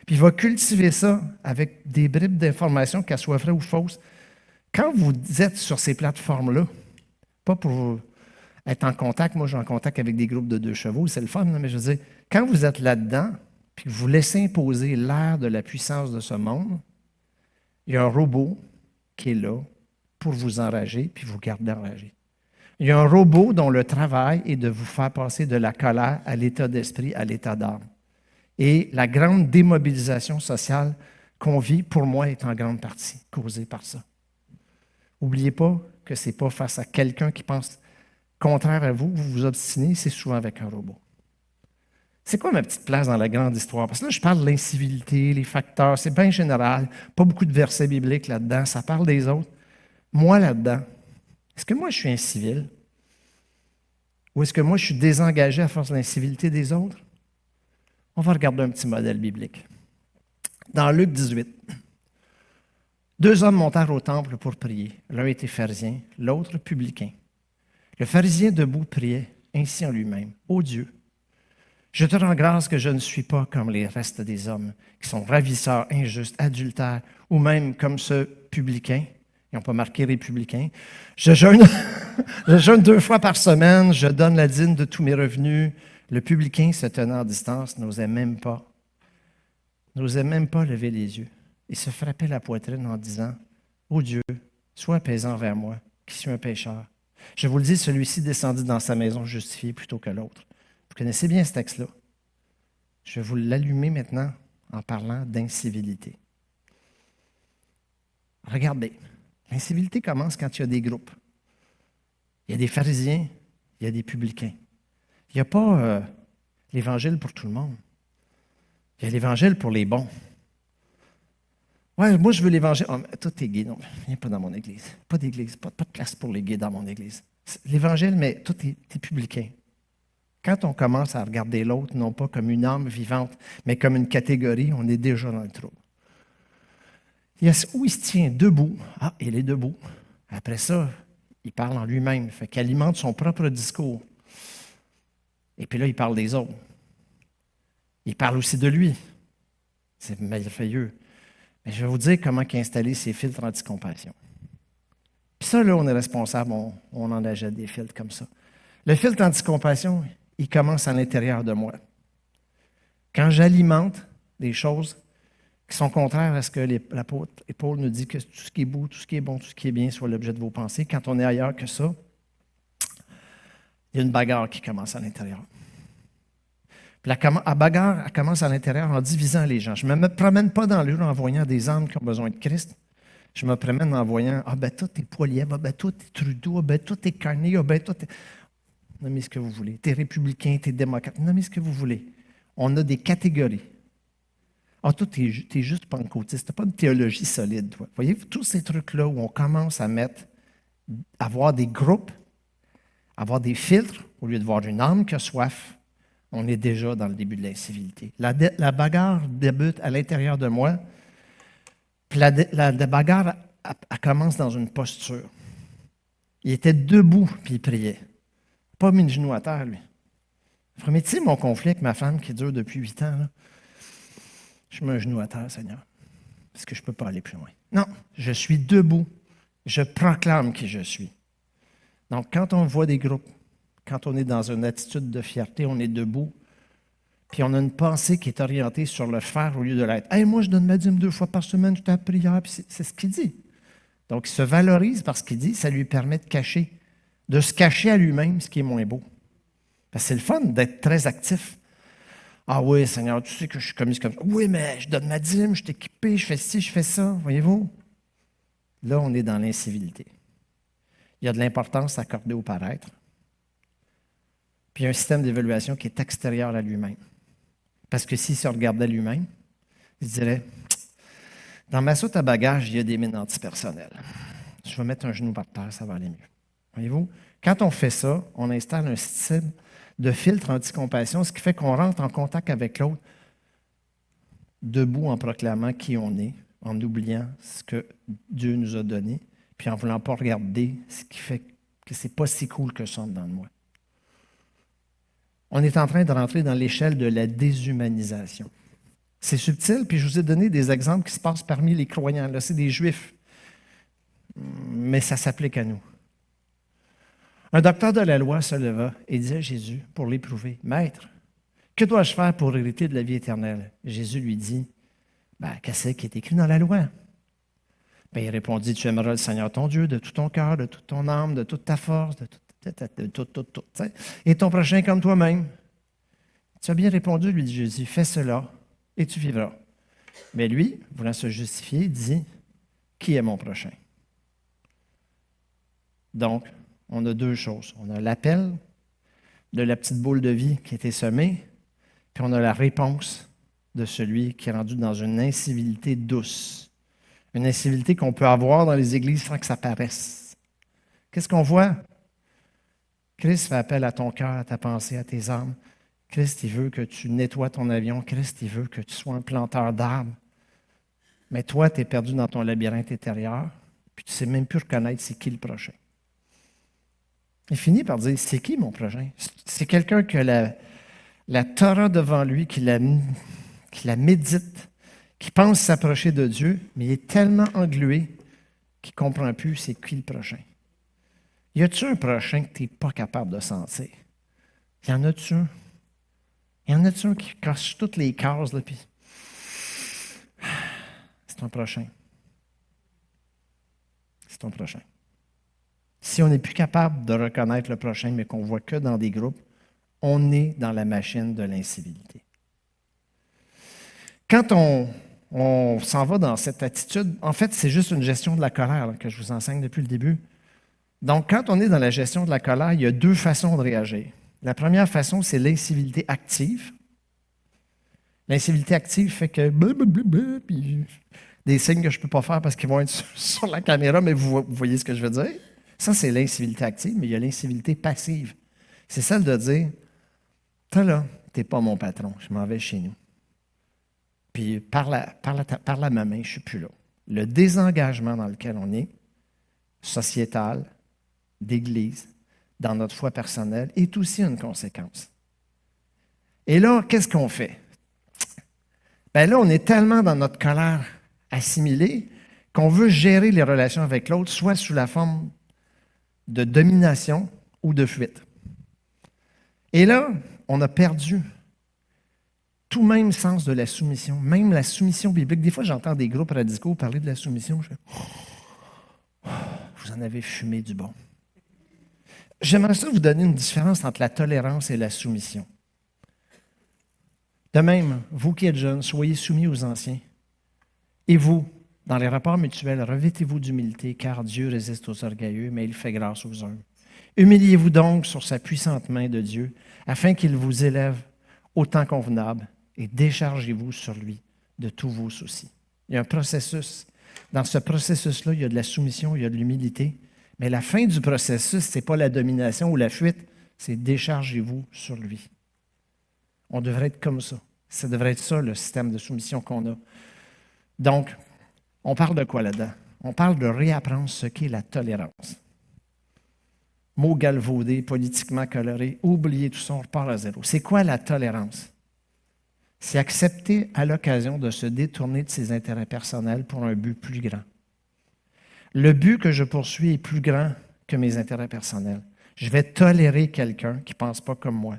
Puis il va cultiver ça avec des bribes d'informations, qu'elles soient vraies ou fausses. Quand vous êtes sur ces plateformes-là, pas pour être en contact, moi je suis en contact avec des groupes de 2 chevaux, c'est le fun, mais je veux dire, quand vous êtes là-dedans, puis que vous laissez imposer l'ère de la puissance de ce monde, il y a un robot qui est là pour vous enrager, puis vous garder enragé. Il y a un robot dont le travail est de vous faire passer de la colère à l'état d'esprit, à l'état d'âme. Et la grande démobilisation sociale qu'on vit, pour moi, est en grande partie causée par ça. N'oubliez pas que ce n'est pas face à quelqu'un qui pense contraire à vous, vous vous obstinez, c'est souvent avec un robot. C'est quoi ma petite place dans la grande histoire? Parce que là, je parle de l'incivilité, les facteurs, c'est bien général, pas beaucoup de versets bibliques là-dedans, ça parle des autres. Moi, là-dedans, est-ce que moi, je suis incivil? Ou est-ce que moi, je suis désengagé à force de l'incivilité des autres? On va regarder un petit modèle biblique. Dans Luc 18, 2 hommes montèrent au temple pour prier. L'un était pharisien, l'autre publicain. Le pharisien debout priait ainsi en lui-même. « Ô Dieu, je te rends grâce que je ne suis pas comme les restes des hommes, qui sont ravisseurs, injustes, adultères, ou même comme ce publicain. » Ils n'ont pas marqué républicain. « Je jeûne, je jeûne 2 fois par semaine, je donne la dîme de tous mes revenus. » Le publicain, se tenant en distance, n'osait même pas lever les yeux. Il se frappait la poitrine en disant « Ô Dieu, sois apaisant envers moi, qui suis un pécheur. » Je vous le dis, celui-ci descendit dans sa maison justifié plutôt que l'autre. Vous connaissez bien ce texte-là. Je vais vous l'allumer maintenant en parlant d'incivilité. Regardez, l'incivilité commence quand il y a des groupes. Il y a des pharisiens, il y a des publicains. Il n'y a pas l'Évangile pour tout le monde. Il y a l'Évangile pour les bons. Ouais, moi, je veux l'Évangile. Oh, toi, t'es gay. Non, viens pas dans mon église. Pas d'église. Pas de place pour les gays dans mon église. L'Évangile, mais toi, t'es publicain. Quand on commence à regarder l'autre, non pas comme une âme vivante, mais comme une catégorie, on est déjà dans le trouble. Il y a où il se tient debout. Ah, il est debout. Après ça, il parle en lui-même. Fait qu'il alimente son propre discours. Et puis là, il parle des autres. Il parle aussi de lui. C'est merveilleux. Mais je vais vous dire comment il a installé ces filtres anti-compassion. Puis ça, là, on est responsable, on en achète des filtres comme ça. Le filtre anti-compassion, il commence à l'intérieur de moi. Quand j'alimente des choses qui sont contraires à ce que l'apôtre Paul nous dit, que tout ce qui est beau, tout ce qui est bon, tout ce qui est bien soit l'objet de vos pensées. Quand on est ailleurs que ça, il y a une bagarre qui commence à l'intérieur. Puis la bagarre, elle commence à l'intérieur en divisant les gens. Je ne me promène pas dans le rue en voyant des âmes qui ont besoin de Christ. Je me promène en voyant, toi, t'es Poilievre, toi, t'es Trudeau, toi, t'es Carney, toi, t'es... Nommez ce que vous voulez. T'es républicain, t'es démocrate, nommez ce que vous voulez. On a des catégories. Toi, t'es juste pentecôtiste, t'as pas de théologie solide, toi. Voyez, tous ces trucs-là où on commence à avoir des groupes, avoir des filtres, au lieu de voir une âme qui a soif, on est déjà dans le début de l'incivilité. La bagarre débute à l'intérieur de moi, puis la bagarre, elle commence dans une posture. Il était debout, puis il priait. Pas mis le genou à terre, lui. Mais tu sais, mon conflit avec ma femme qui dure depuis 8 ans, là, je mets un genou à terre, Seigneur, parce que je ne peux pas aller plus loin. Non, je suis debout. Je proclame qui je suis. Donc, quand on voit des groupes, quand on est dans une attitude de fierté, on est debout, puis on a une pensée qui est orientée sur le faire au lieu de l'être. « Hey, moi, je donne ma dîme 2 fois par semaine, je suis à la prière. » Puis c'est ce qu'il dit. Donc, il se valorise par ce qu'il dit, ça lui permet de se cacher à lui-même ce qui est moins beau. Parce que c'est le fun d'être très actif. Ah oui, Seigneur, tu sais que je suis comme ça. Oui, mais je donne ma dîme, je suis équipé, je fais ci, je fais ça. Voyez-vous? Là, on est dans l'incivilité. Il y a de l'importance accordée au paraître. Puis il y a un système d'évaluation qui est extérieur à lui-même. Parce que s'il se regardait lui-même, il dirait, dans ma soute à bagages, il y a des mines antipersonnelles. Je vais mettre un genou par terre, ça va aller mieux. Voyez-vous? Quand on fait ça, on installe un système de filtre anti-compassion, ce qui fait qu'on rentre en contact avec l'autre debout en proclamant qui on est, en oubliant ce que Dieu nous a donné, puis en ne voulant pas regarder ce qui fait que ce n'est pas si cool que ça dans moi. On est en train de rentrer dans l'échelle de la déshumanisation. C'est subtil, puis je vous ai donné des exemples qui se passent parmi les croyants. Là, c'est des Juifs, mais ça s'applique à nous. Un docteur de la loi se leva et dit à Jésus, pour l'éprouver, « Maître, que dois-je faire pour hériter de la vie éternelle? » Jésus lui dit, « Qu'est-ce qui est écrit dans la loi? » Il répondit, « Tu aimeras le Seigneur ton Dieu de tout ton cœur, de toute ton âme, de toute ta force, de tout, et ton prochain comme toi-même. » Tu as bien répondu, lui dit Jésus, « Fais cela et tu vivras. » Mais lui, voulant se justifier, dit, « Qui est mon prochain? » Donc, on a deux choses. On a l'appel de la petite boule de vie qui a été semée, puis on a la réponse de celui qui est rendu dans une incivilité douce. Une incivilité qu'on peut avoir dans les églises sans que ça paraisse. Qu'est-ce qu'on voit? Christ fait appel à ton cœur, à ta pensée, à tes âmes. Christ, il veut que tu nettoies ton avion. Christ, il veut que tu sois un planteur d'arbres. Mais toi, tu es perdu dans ton labyrinthe intérieur, puis tu ne sais même plus reconnaître c'est qui le prochain. Il finit par dire, c'est qui mon prochain? C'est quelqu'un qui a la Torah devant lui, qui la médite, qui pense s'approcher de Dieu, mais il est tellement englué qu'il ne comprend plus c'est qui le prochain. Y a-tu un prochain que tu n'es pas capable de sentir? Y en a-tu un? Y en a-tu un qui cache toutes les cases, là, puis c'est ton prochain. C'est ton prochain. Si on n'est plus capable de reconnaître le prochain, mais qu'on ne voit que dans des groupes, on est dans la machine de l'incivilité. Quand on s'en va dans cette attitude, en fait, c'est juste une gestion de la colère là, que je vous enseigne depuis le début. Donc, quand on est dans la gestion de la colère, il y a deux façons de réagir. La première façon, c'est l'incivilité active. L'incivilité active fait que puis des signes que je ne peux pas faire parce qu'ils vont être sur la caméra, mais vous voyez ce que je veux dire? Ça, c'est l'incivilité active, mais il y a l'incivilité passive. C'est celle de dire, toi là, tu n'es pas mon patron, je m'en vais chez nous. Puis par la ma main, je ne suis plus là. Le désengagement dans lequel on est, sociétal, d'Église, dans notre foi personnelle, est aussi une conséquence. Et là, qu'est-ce qu'on fait? Bien là, on est tellement dans notre colère assimilée qu'on veut gérer les relations avec l'autre, soit sous la forme de domination ou de fuite. Et là, on a perdu tout même sens de la soumission, même la soumission biblique. Des fois, j'entends des groupes radicaux parler de la soumission. Je fais, vous en avez fumé du bon. J'aimerais ça vous donner une différence entre la tolérance et la soumission. De même, vous qui êtes jeunes, soyez soumis aux anciens. Et vous, dans les rapports mutuels, revêtez-vous d'humilité, car Dieu résiste aux orgueilleux, mais il fait grâce aux humbles. Humiliez-vous donc sur sa puissante main de Dieu, afin qu'il vous élève au temps convenable, et déchargez-vous sur lui de tous vos soucis. Il y a un processus. Dans ce processus-là, il y a de la soumission, il y a de l'humilité, mais la fin du processus, ce n'est pas la domination ou la fuite, c'est déchargez-vous sur lui. On devrait être comme ça. Ça devrait être ça, le système de soumission qu'on a. Donc, on parle de quoi là-dedans? On parle de réapprendre ce qu'est la tolérance. Mot galvaudé, politiquement coloré, oubliez tout ça, on repart à zéro. C'est quoi la tolérance? C'est accepter à l'occasion de se détourner de ses intérêts personnels pour un but plus grand. Le but que je poursuis est plus grand que mes intérêts personnels. Je vais tolérer quelqu'un qui ne pense pas comme moi.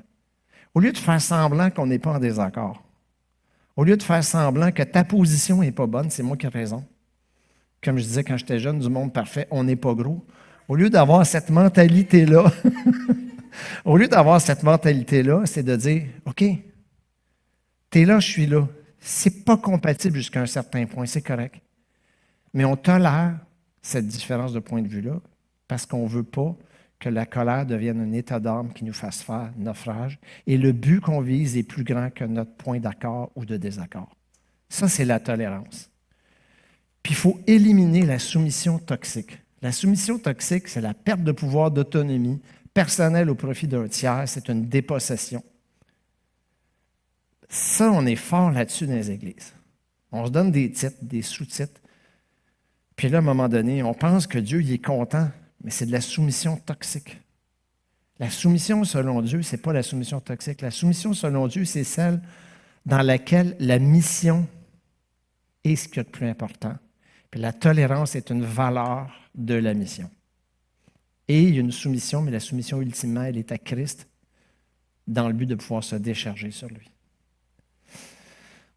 Au lieu de faire semblant qu'on n'est pas en désaccord, au lieu de faire semblant que ta position n'est pas bonne, c'est moi qui ai raison. Comme je disais quand j'étais jeune, du monde parfait, on n'est pas gros. Au lieu d'avoir cette mentalité-là, c'est de dire, OK, t'es là, je suis là. C'est pas compatible jusqu'à un certain point, c'est correct. Mais on tolère cette différence de point de vue-là parce qu'on ne veut pas que la colère devienne un état d'âme qui nous fasse faire naufrage. Et le but qu'on vise est plus grand que notre point d'accord ou de désaccord. Ça, c'est la tolérance. Puis il faut éliminer la soumission toxique. La soumission toxique, c'est la perte de pouvoir d'autonomie personnelle au profit d'un tiers. C'est une dépossession. Ça, on est fort là-dessus dans les églises. On se donne des titres, des sous-titres. Puis là, à un moment donné, on pense que Dieu il est content, mais c'est de la soumission toxique. La soumission selon Dieu, ce n'est pas la soumission toxique. La soumission selon Dieu, c'est celle dans laquelle la mission est ce qu'il y a de plus important. Puis la tolérance est une valeur de la mission. Et il y a une soumission, mais la soumission, ultimement, elle est à Christ dans le but de pouvoir se décharger sur lui.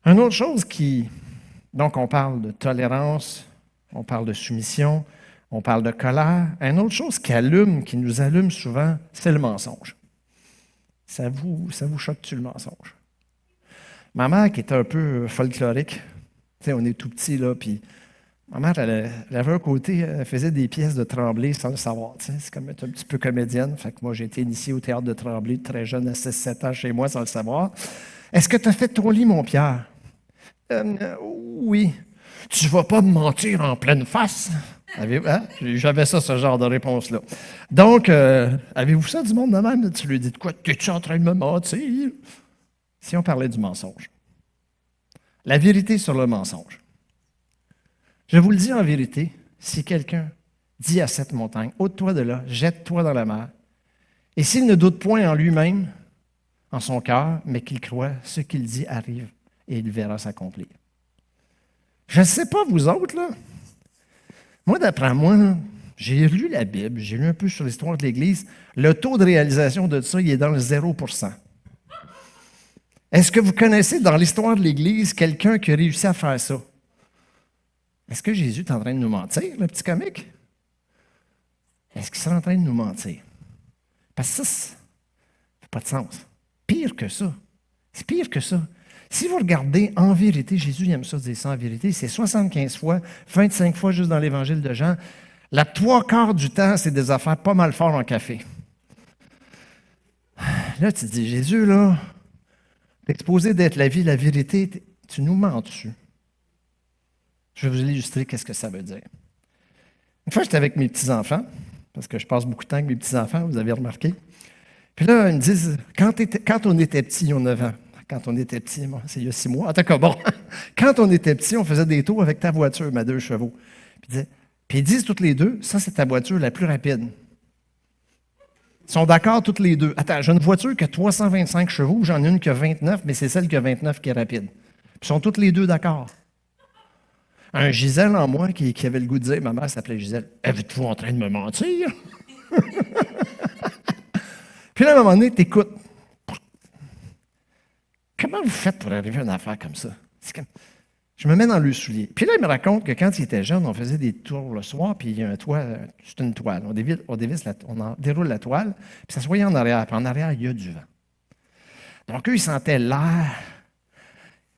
Une autre chose donc on parle de tolérance, on parle de soumission, on parle de colère. Une autre chose qui nous allume souvent, c'est le mensonge. Ça vous choque-tu le mensonge? Ma mère, qui était un peu folklorique, tu sais, on est tout petit, là, puis ma mère, elle avait un côté, elle faisait des pièces de Tremblay sans le savoir. Tu sais, c'est comme être un petit peu comédienne. Fait que moi, j'ai été initié au théâtre de Tremblay très jeune, à 6-7 ans chez moi, sans le savoir. Est-ce que tu as fait ton lit, mon Pierre? Oui. Tu ne vas pas me mentir en pleine face? J'avais ça, ce genre de réponse-là. Donc, avez-vous ça du monde de même? Tu lui dis de quoi? Es-tu en train de me mentir? Si on parlait du mensonge. La vérité sur le mensonge. Je vous le dis en vérité, si quelqu'un dit à cette montagne, ôte-toi de là, jette-toi dans la mer, et s'il ne doute point en lui-même, en son cœur, mais qu'il croit, ce qu'il dit arrive et il verra s'accomplir. Je ne sais pas, vous autres, là. Moi, d'après moi, là, j'ai lu la Bible, j'ai lu un peu sur l'histoire de l'Église. Le taux de réalisation de ça, il est dans le 0%. Est-ce que vous connaissez dans l'histoire de l'Église quelqu'un qui a réussi à faire ça? Est-ce que Jésus est en train de nous mentir, le petit comique? Est-ce qu'il est en train de nous mentir? Parce que ça n'a pas de sens. Pire que ça. C'est pire que ça. Si vous regardez en vérité, Jésus il aime ça dire ça en vérité, c'est 75 fois, 25 fois juste dans l'Évangile de Jean. La 3/4 du temps, c'est des affaires pas mal fortes en café. Là, tu te dis, Jésus, là, t'es exposé d'être la vie, la vérité, tu nous mens dessus. Je vais vous illustrer qu'est-ce que ça veut dire. Une fois, j'étais avec mes petits-enfants, parce que je passe beaucoup de temps avec mes petits-enfants, vous avez remarqué. Puis là, ils me disent, quand on était petits, ils ont 9 ans. Quand on était petits, bon, c'est il y a 6 mois. En tout cas, bon, quand on était petits, on faisait des tours avec ta voiture, ma 2 chevaux. Puis ils disent toutes les deux, ça, c'est ta voiture la plus rapide. Ils sont d'accord toutes les deux. Attends, j'ai une voiture qui a 325 chevaux, j'en ai une qui a 29, mais c'est celle qui a 29 qui est rapide. Puis ils sont toutes les deux d'accord. Un Gisèle en moi qui avait le goût de dire, ma mère s'appelait Gisèle, êtes-vous en train de me mentir? Puis là, à un moment donné, t'écoutes. comment vous faites pour arriver à une affaire comme ça? Je me mets dans le soulier. Puis là, il me raconte que quand il était jeune, on faisait des tours le soir, puis il y a un toit, c'est une toile. On déroule la toile, puis ça se voyait en arrière. Puis en arrière, il y a du vent. Donc, eux, ils sentaient l'air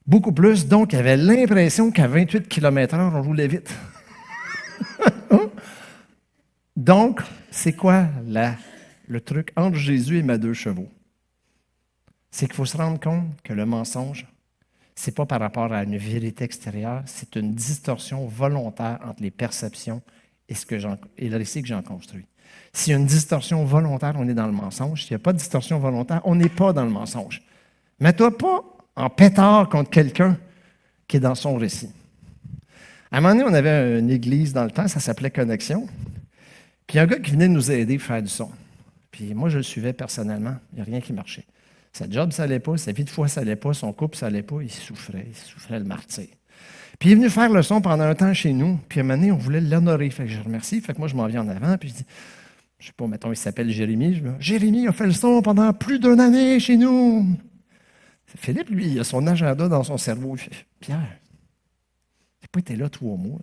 beaucoup plus. Donc, ils avaient l'impression qu'à 28 km/h, on roulait vite. Donc, c'est quoi le truc entre Jésus et mes 2 chevaux? C'est qu'il faut se rendre compte que le mensonge, ce n'est pas par rapport à une vérité extérieure, c'est une distorsion volontaire entre les perceptions et le récit que j'en construis. S'il y a une distorsion volontaire, on est dans le mensonge. S'il n'y a pas de distorsion volontaire, on n'est pas dans le mensonge. Mets-toi pas en pétard contre quelqu'un qui est dans son récit. À un moment donné, on avait une église dans le temps, ça s'appelait Connexion. Puis il y a un gars qui venait nous aider à faire du son. Puis moi, je le suivais personnellement. Il n'y a rien qui marchait. Sa job, ça n'allait pas. Sa vie de foi, ça n'allait pas. Son couple, ça n'allait pas. Il souffrait le martyr. Puis il est venu faire le son pendant un temps chez nous. Puis à un moment donné, on voulait l'honorer. Fait que je le remercie. Fait que moi, je m'en viens en avant. Puis je dis, je ne sais pas, mettons, il s'appelle Jérémie. Je dis, Jérémie a fait le son pendant plus d'une année chez nous. Philippe, lui, il a son agenda dans son cerveau. Il fait, Pierre, tu n'as pas été là 3 mois.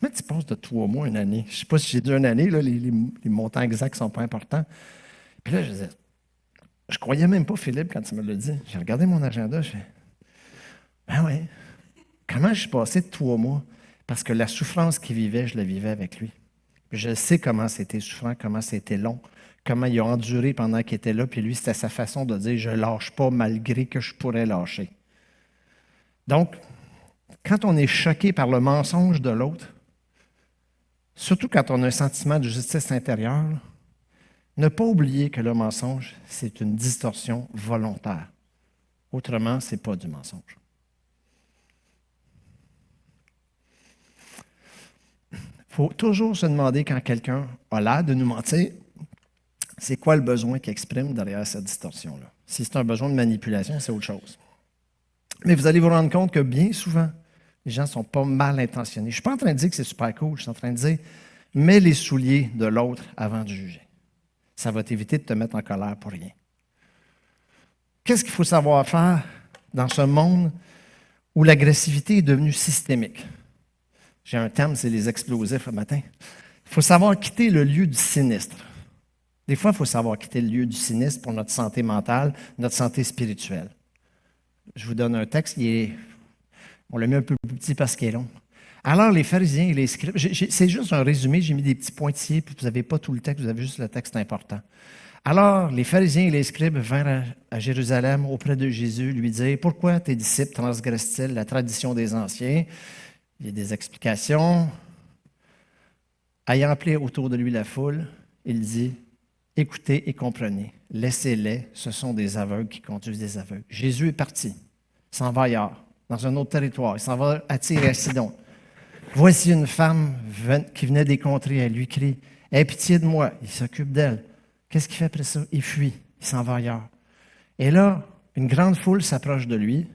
Comment tu passes de 3 mois à 1 année? Je ne sais pas si j'ai dit 1 année, là, les montants exacts ne sont pas importants. Puis là, je disais, je ne croyais même pas Philippe quand il me l'a dit. J'ai regardé mon agenda, je fais, ben oui, comment je suis passé de 3 mois? Parce que la souffrance qu'il vivait, je la vivais avec lui. Puis je sais comment c'était souffrant, comment c'était long, comment il a enduré pendant qu'il était là. Puis lui, c'était sa façon de dire, je ne lâche pas malgré que je pourrais lâcher. Donc, quand on est choqué par le mensonge de l'autre, surtout quand on a un sentiment de justice intérieure, ne pas oublier que le mensonge, c'est une distorsion volontaire. Autrement, ce n'est pas du mensonge. Il faut toujours se demander quand quelqu'un a l'air de nous mentir, c'est quoi le besoin qu'il exprime derrière cette distorsion-là. Si c'est un besoin de manipulation, c'est autre chose. Mais vous allez vous rendre compte que bien souvent, les gens ne sont pas mal intentionnés. Je ne suis pas en train de dire que c'est super cool, je suis en train de dire, mets les souliers de l'autre avant de juger. Ça va t'éviter de te mettre en colère pour rien. Qu'est-ce qu'il faut savoir faire dans ce monde où l'agressivité est devenue systémique? J'ai un terme, c'est les explosifs le matin. Il faut savoir quitter le lieu du sinistre. Des fois, il faut savoir quitter le lieu du sinistre pour notre santé mentale, notre santé spirituelle. Je vous donne un texte, on l'a mis un peu plus petit parce qu'il est long. Alors, les pharisiens et les scribes, c'est juste un résumé, j'ai mis des petits pointillés, puis vous n'avez pas tout le texte, vous avez juste le texte important. Alors, les pharisiens et les scribes vinrent à Jérusalem auprès de Jésus, lui dire, « Pourquoi tes disciples transgressent-ils la tradition des anciens? » Il y a des explications. Ayant appelé autour de lui la foule, il dit, « Écoutez et comprenez, laissez-les, ce sont des aveugles qui conduisent des aveugles. » Jésus est parti, il s'en va ailleurs, dans un autre territoire, il s'en va à Tyr et à Sidon. Voici une femme qui venait des contrées, elle lui crie, « Aie pitié de moi », il s'occupe d'elle. Qu'est-ce qu'il fait après ça? Il fuit, il s'en va ailleurs. Et là, une grande foule s'approche de lui,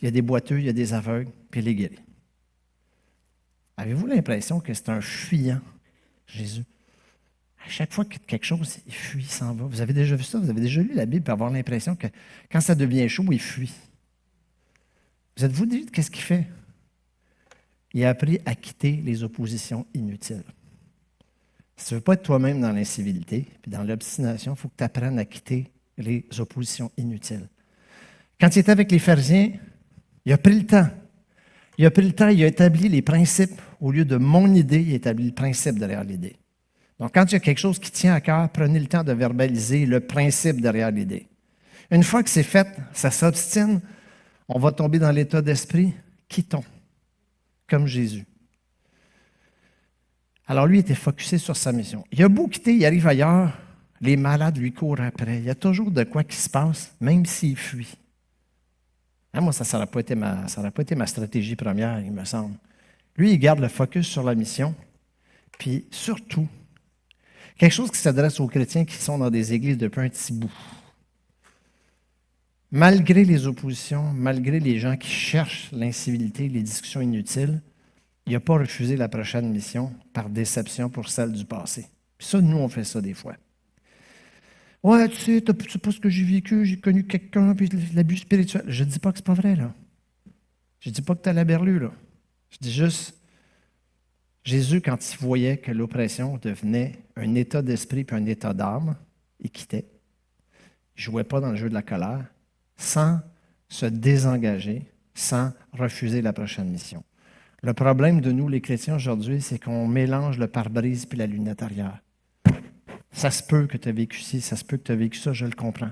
il y a des boiteux, il y a des aveugles, puis il les guérit. Avez-vous l'impression que c'est un fuyant, Jésus? À chaque fois qu'il y a quelque chose, il fuit, il s'en va. Vous avez déjà vu ça? Vous avez déjà lu la Bible pour avoir l'impression que quand ça devient chaud, il fuit. Vous êtes-vous dit qu'est-ce qu'il fait? Il a appris à quitter les oppositions inutiles. Si tu ne veux pas être toi-même dans l'incivilité puis dans l'obstination, il faut que tu apprennes à quitter les oppositions inutiles. Quand il était avec les pharisiens, il a pris le temps. Il a établi les principes. Au lieu de mon idée, il a établi le principe derrière l'idée. Donc, quand il y a quelque chose qui tient à cœur, prenez le temps de verbaliser le principe derrière l'idée. Une fois que c'est fait, ça s'obstine, on va tomber dans l'état d'esprit, quittons, comme Jésus. Alors, lui était focusé sur sa mission. Il a beau quitter, il arrive ailleurs, les malades lui courent après. Il y a toujours de quoi qui se passe, même s'il fuit. Moi, ça n'aurait pas été ma stratégie première, il me semble. Lui, il garde le focus sur la mission, puis surtout, quelque chose qui s'adresse aux chrétiens qui sont dans des églises depuis un petit bout. Malgré les oppositions, malgré les gens qui cherchent l'incivilité, les discussions inutiles, il n'a pas refusé la prochaine mission par déception pour celle du passé. Puis ça, nous, on fait ça des fois. Ouais, tu sais pas ce que j'ai vécu, j'ai connu quelqu'un, puis l'abus spirituel. Je ne dis pas que c'est pas vrai, là. Je ne dis pas que tu as la berlue, là. Je dis juste, Jésus, quand il voyait que l'oppression devenait un état d'esprit puis un état d'âme, il quittait. Il ne jouait pas dans le jeu de la colère, sans se désengager, sans refuser la prochaine mission. Le problème de nous, les chrétiens, aujourd'hui, c'est qu'on mélange le pare-brise puis la lunette arrière. Ça se peut que tu as vécu ci, ça se peut que tu as vécu ça, je le comprends.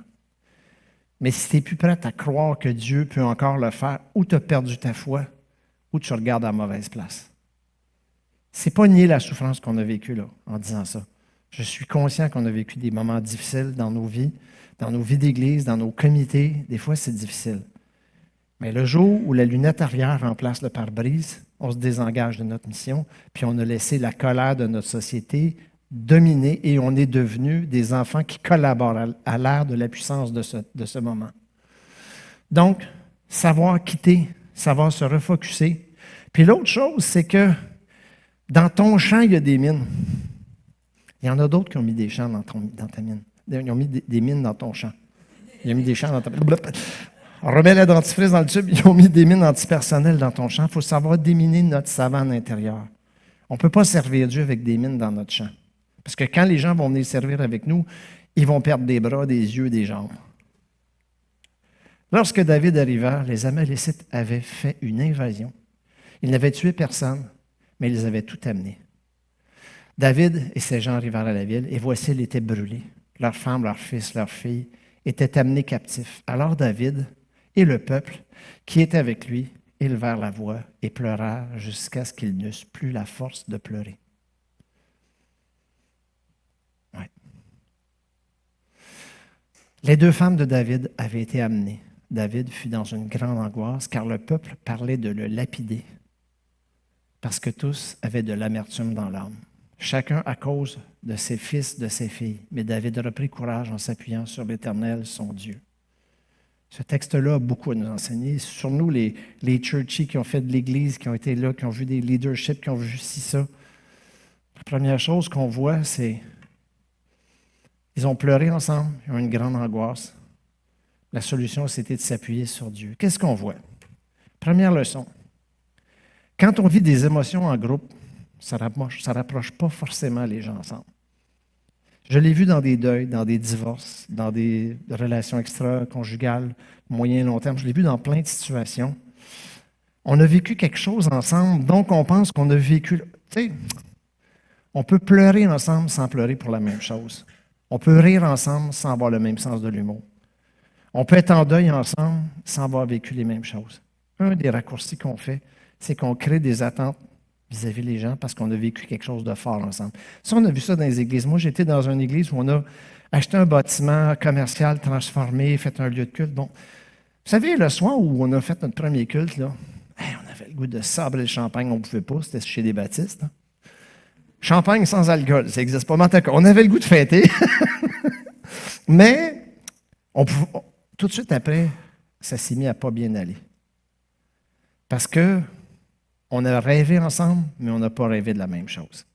Mais si tu n'es plus prêt à croire que Dieu peut encore le faire, ou tu as perdu ta foi, ou tu regardes à la mauvaise place. C'est pas nier la souffrance qu'on a vécue là, en disant ça. Je suis conscient qu'on a vécu des moments difficiles dans nos vies d'église, dans nos comités. Des fois, c'est difficile. Mais le jour où la lunette arrière remplace le pare-brise, on se désengage de notre mission, puis on a laissé la colère de notre société dominer et on est devenus des enfants qui collaborent à l'ère de la puissance de ce moment. Donc, savoir quitter, savoir se refocuser. Puis l'autre chose, c'est que dans ton champ, il y a des mines. Il y en a d'autres qui ont mis des champs dans ta mine. Ils ont mis des mines dans ton champ. Ils ont mis des champs dans ta mine. On remet la dentifrice dans le tube, ils ont mis des mines antipersonnelles dans ton champ. Il faut savoir déminer notre savane intérieure. On ne peut pas servir Dieu avec des mines dans notre champ. Parce que quand les gens vont venir servir avec nous, ils vont perdre des bras, des yeux, des jambes. Lorsque David arriva, les Amalécites avaient fait une invasion. Ils n'avaient tué personne, mais ils avaient tout amené. David et ses gens arrivèrent à la ville, et voici, ils étaient brûlés. Leurs femmes, leurs fils, leurs filles étaient amenés captifs. Alors David et le peuple qui était avec lui élevèrent la voix et pleurèrent jusqu'à ce qu'ils n'eussent plus la force de pleurer. Ouais. Les 2 femmes de David avaient été amenées. David fut dans une grande angoisse car le peuple parlait de le lapider parce que tous avaient de l'amertume dans l'âme. Chacun à cause de ses fils, de ses filles. Mais David reprit courage en s'appuyant sur l'Éternel, son Dieu. Ce texte-là a beaucoup à nous enseigner. Sur nous, les churchies qui ont fait de l'Église, qui ont été là, qui ont vu des leaderships, qui ont vu ci, ça. La première chose qu'on voit, c'est ils ont pleuré ensemble, ils ont une grande angoisse. La solution, c'était de s'appuyer sur Dieu. Qu'est-ce qu'on voit? Première leçon. Quand on vit des émotions en groupe, ça ne rapproche pas forcément les gens ensemble. Je l'ai vu dans des deuils, dans des divorces, dans des relations extra-conjugales, moyen, long terme. Je l'ai vu dans plein de situations. On a vécu quelque chose ensemble, donc on pense qu'on a vécu... Tu sais, on peut pleurer ensemble sans pleurer pour la même chose. On peut rire ensemble sans avoir le même sens de l'humour. On peut être en deuil ensemble sans avoir vécu les mêmes choses. Un des raccourcis qu'on fait, c'est qu'on crée des attentes vis-à-vis des gens parce qu'on a vécu quelque chose de fort ensemble. Ça, on a vu ça dans les églises. Moi, j'étais dans une église où on a acheté un bâtiment commercial, transformé, fait un lieu de culte. Bon, vous savez, le soir où on a fait notre premier culte, là, on avait le goût de sabrer le champagne, on ne pouvait pas, c'était chez des baptistes. Hein. Champagne sans alcool, ça n'existe pas. On avait le goût de fêter. Mais tout de suite après, ça s'est mis à pas bien aller. Parce que on a rêvé ensemble, mais on n'a pas rêvé de la même chose.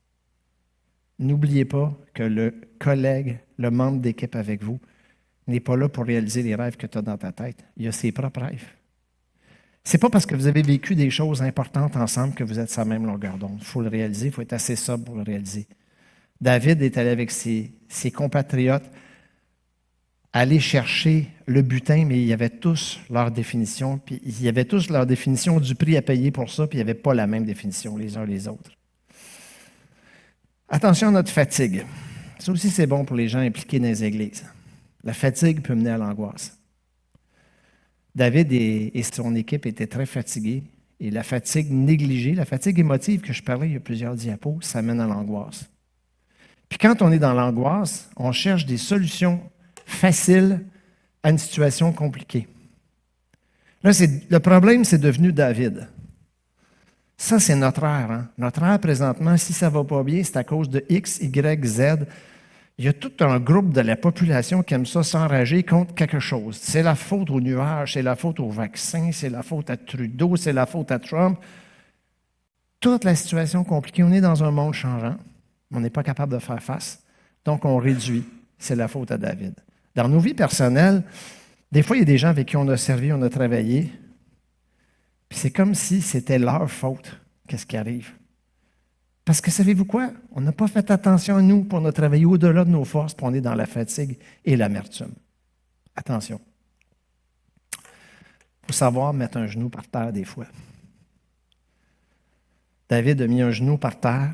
N'oubliez pas que le collègue, le membre d'équipe avec vous, n'est pas là pour réaliser les rêves que tu as dans ta tête. Il a ses propres rêves. Ce n'est pas parce que vous avez vécu des choses importantes ensemble que vous êtes sur la même longueur d'onde. Il faut le réaliser, il faut être assez sobre pour le réaliser. David est allé avec ses compatriotes aller chercher le butin, mais il y avait tous leur définition, puis il y avait tous leur définition du prix à payer pour ça, puis il n'y avait pas la même définition les uns les autres. Attention à notre fatigue. Ça aussi, c'est bon pour les gens impliqués dans les églises. La fatigue peut mener à l'angoisse. David et son équipe étaient très fatigués, et la fatigue négligée, la fatigue émotive que je parlais il y a plusieurs diapos, ça mène à l'angoisse. Puis quand on est dans l'angoisse, on cherche des solutions faciles à une situation compliquée. Là, le problème, c'est devenu David. Ça, c'est notre ère. Hein? Notre ère, présentement, si ça ne va pas bien, c'est à cause de X, Y, Z. Il y a tout un groupe de la population qui aime ça s'enrager contre quelque chose. C'est la faute aux nuages, c'est la faute au vaccin, c'est la faute à Trudeau, c'est la faute à Trump. Toute la situation compliquée. On est dans un monde changeant. On n'est pas capable de faire face. Donc, on réduit. c'est la faute à David. Dans nos vies personnelles, des fois, il y a des gens avec qui on a servi, on a travaillé, puis c'est comme si c'était leur faute, qu'est-ce qui arrive. Parce que savez-vous quoi? On n'a pas fait attention à nous, puis on a travaillé au-delà de nos forces, puis on est dans la fatigue et l'amertume. Attention. Il faut savoir mettre un genou par terre des fois. David a mis un genou par terre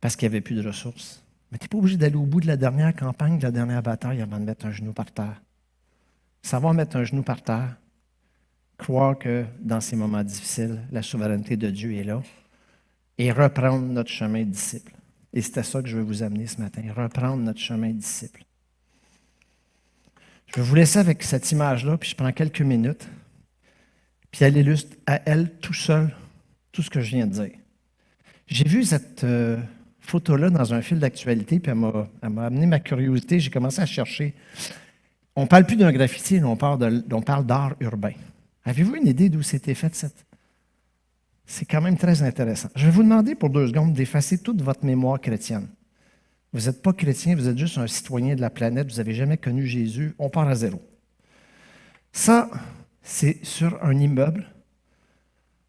parce qu'il n'y avait plus de ressources. Mais tu n'es pas obligé d'aller au bout de la dernière campagne, de la dernière bataille avant de mettre un genou par terre. Savoir mettre un genou par terre, croire que dans ces moments difficiles, la souveraineté de Dieu est là, et reprendre notre chemin de disciple. Et c'était ça que je veux vous amener ce matin, reprendre notre chemin de disciple. Je vais vous laisser avec cette image-là, puis je prends quelques minutes, puis elle illustre à elle tout seul tout ce que je viens de dire. J'ai vu cette photo-là dans un fil d'actualité, puis elle m'a amené ma curiosité. J'ai commencé à chercher. On ne parle plus d'un graffiti, on parle d'art urbain. Avez-vous une idée d'où c'était fait cette? C'est quand même très intéressant. Je vais vous demander pour 2 secondes d'effacer toute votre mémoire chrétienne. Vous n'êtes pas chrétien, vous êtes juste un citoyen de la planète, vous n'avez jamais connu Jésus, on part à zéro. Ça, c'est sur un immeuble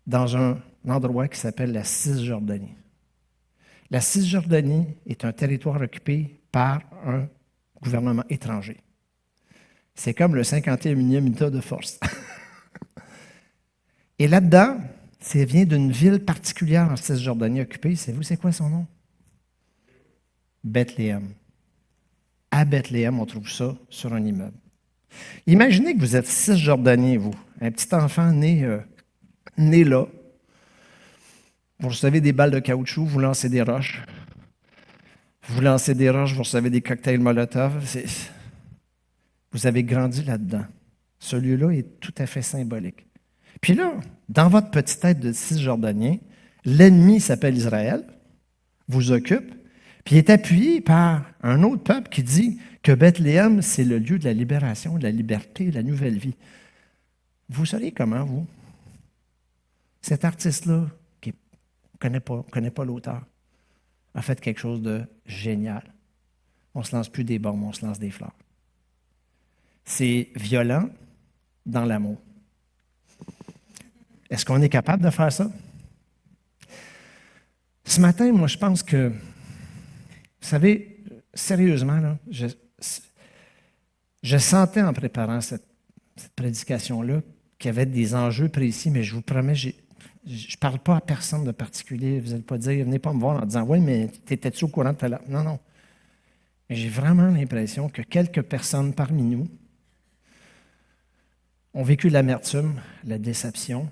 dans un endroit qui s'appelle la Cisjordanie. La Cisjordanie est un territoire occupé par un gouvernement étranger. C'est comme le 51e État de force. Et là-dedans, ça vient d'une ville particulière en Cisjordanie occupée. Savez-vous c'est quoi son nom? Bethléem. À Bethléem, on trouve ça sur un immeuble. Imaginez que vous êtes Cisjordanien, vous. Un petit enfant né là. Vous recevez des balles de caoutchouc, vous lancez des roches. Vous lancez des roches, vous recevez des cocktails Molotov. Vous avez grandi là-dedans. Ce lieu-là est tout à fait symbolique. Puis là, dans votre petite tête de Cisjordanien, l'ennemi s'appelle Israël, vous occupe, puis il est appuyé par un autre peuple qui dit que Bethléem, c'est le lieu de la libération, de la liberté, de la nouvelle vie. Vous seriez comment, vous? Cet artiste-là, qui ne connaît pas l'auteur, a fait quelque chose de génial. On ne se lance plus des bombes, on se lance des fleurs. C'est violent dans l'amour. Est-ce qu'on est capable de faire ça? Ce matin, moi, je pense que, vous savez, sérieusement, là, je sentais en préparant cette prédication-là qu'il y avait des enjeux précis, mais je vous promets, je ne parle pas à personne de particulier. Vous n'allez pas dire, venez pas me voir en disant, oui, mais t'étais-tu au courant tout à l'heure? Non, non. Mais j'ai vraiment l'impression que quelques personnes parmi nous ont vécu l'amertume, la déception,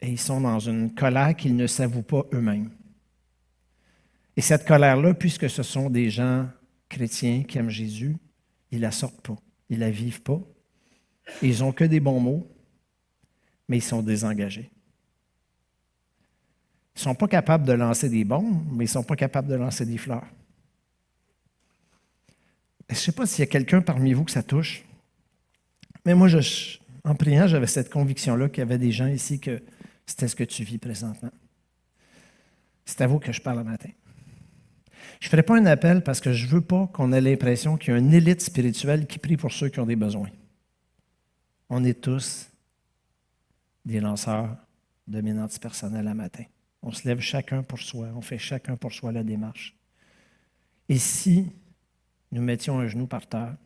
et ils sont dans une colère qu'ils ne s'avouent pas eux-mêmes. Et cette colère-là, puisque ce sont des gens chrétiens qui aiment Jésus, ils ne la sortent pas, ils ne la vivent pas. Et ils n'ont que des bons mots, mais ils sont désengagés. Ils ne sont pas capables de lancer des bombes, mais ils ne sont pas capables de lancer des fleurs. Je ne sais pas s'il y a quelqu'un parmi vous que ça touche, mais moi, en priant, j'avais cette conviction-là qu'il y avait des gens ici que c'était ce que tu vis présentement. C'est à vous que je parle le matin. Je ne ferai pas un appel parce que je ne veux pas qu'on ait l'impression qu'il y a une élite spirituelle qui prie pour ceux qui ont des besoins. On est tous des lanceurs de mine antipersonnelle à matin. On se lève chacun pour soi, on fait chacun pour soi la démarche. Et si nous mettions un genou par terre,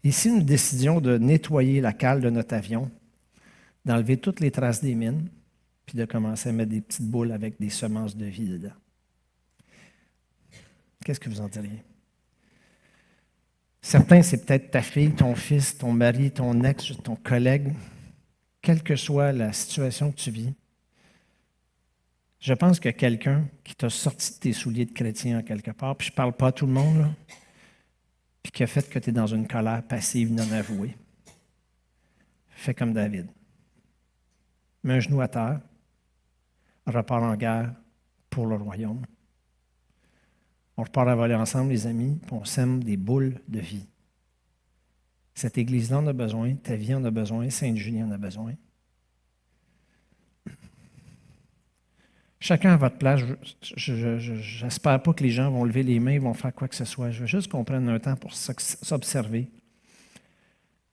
et si nous décidions de nettoyer la cale de notre avion, d'enlever toutes les traces des mines, puis de commencer à mettre des petites boules avec des semences de vie dedans. Qu'est-ce que vous en diriez? Certains, c'est peut-être ta fille, ton fils, ton mari, ton ex, ton collègue, quelle que soit la situation que tu vis. Je pense qu'il y a quelqu'un qui t'a sorti de tes souliers de chrétien en quelque part, puis je ne parle pas à tout le monde, là, puis qui a fait que tu es dans une colère passive non avouée. Fais comme David. Mets un genou à terre, repart en guerre pour le royaume. On repart à voler ensemble, les amis, puis on sème des boules de vie. Cette Église-là en a besoin, ta vie en a besoin, Sainte-Julie en a besoin. Chacun à votre place, je n'espère pas que les gens vont lever les mains, vont faire quoi que ce soit. Je veux juste qu'on prenne un temps pour s'observer.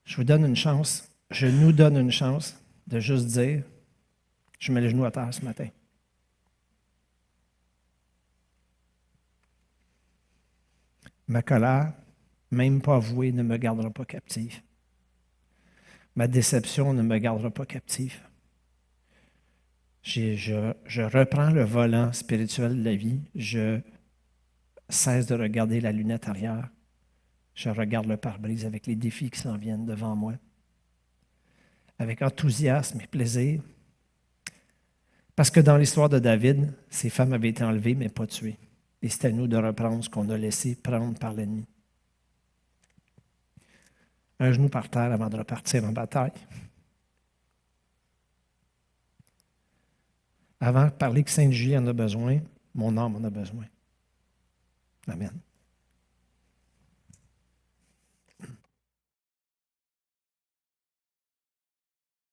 Je vous donne une chance, je nous donne une chance de juste dire, je mets les genoux à terre ce matin. Ma colère, même pas avouée, ne me gardera pas captive. Ma déception ne me gardera pas captive. Je reprends le volant spirituel de la vie. Je cesse de regarder la lunette arrière. Je regarde le pare-brise avec les défis qui s'en viennent devant moi. Avec enthousiasme et plaisir. Parce que dans l'histoire de David, ces femmes avaient été enlevées, mais pas tuées. Et c'est à nous de reprendre ce qu'on a laissé prendre par l'ennemi. Un genou par terre avant de repartir en bataille. Avant de parler que Sainte Julie en a besoin, mon âme en a besoin. Amen.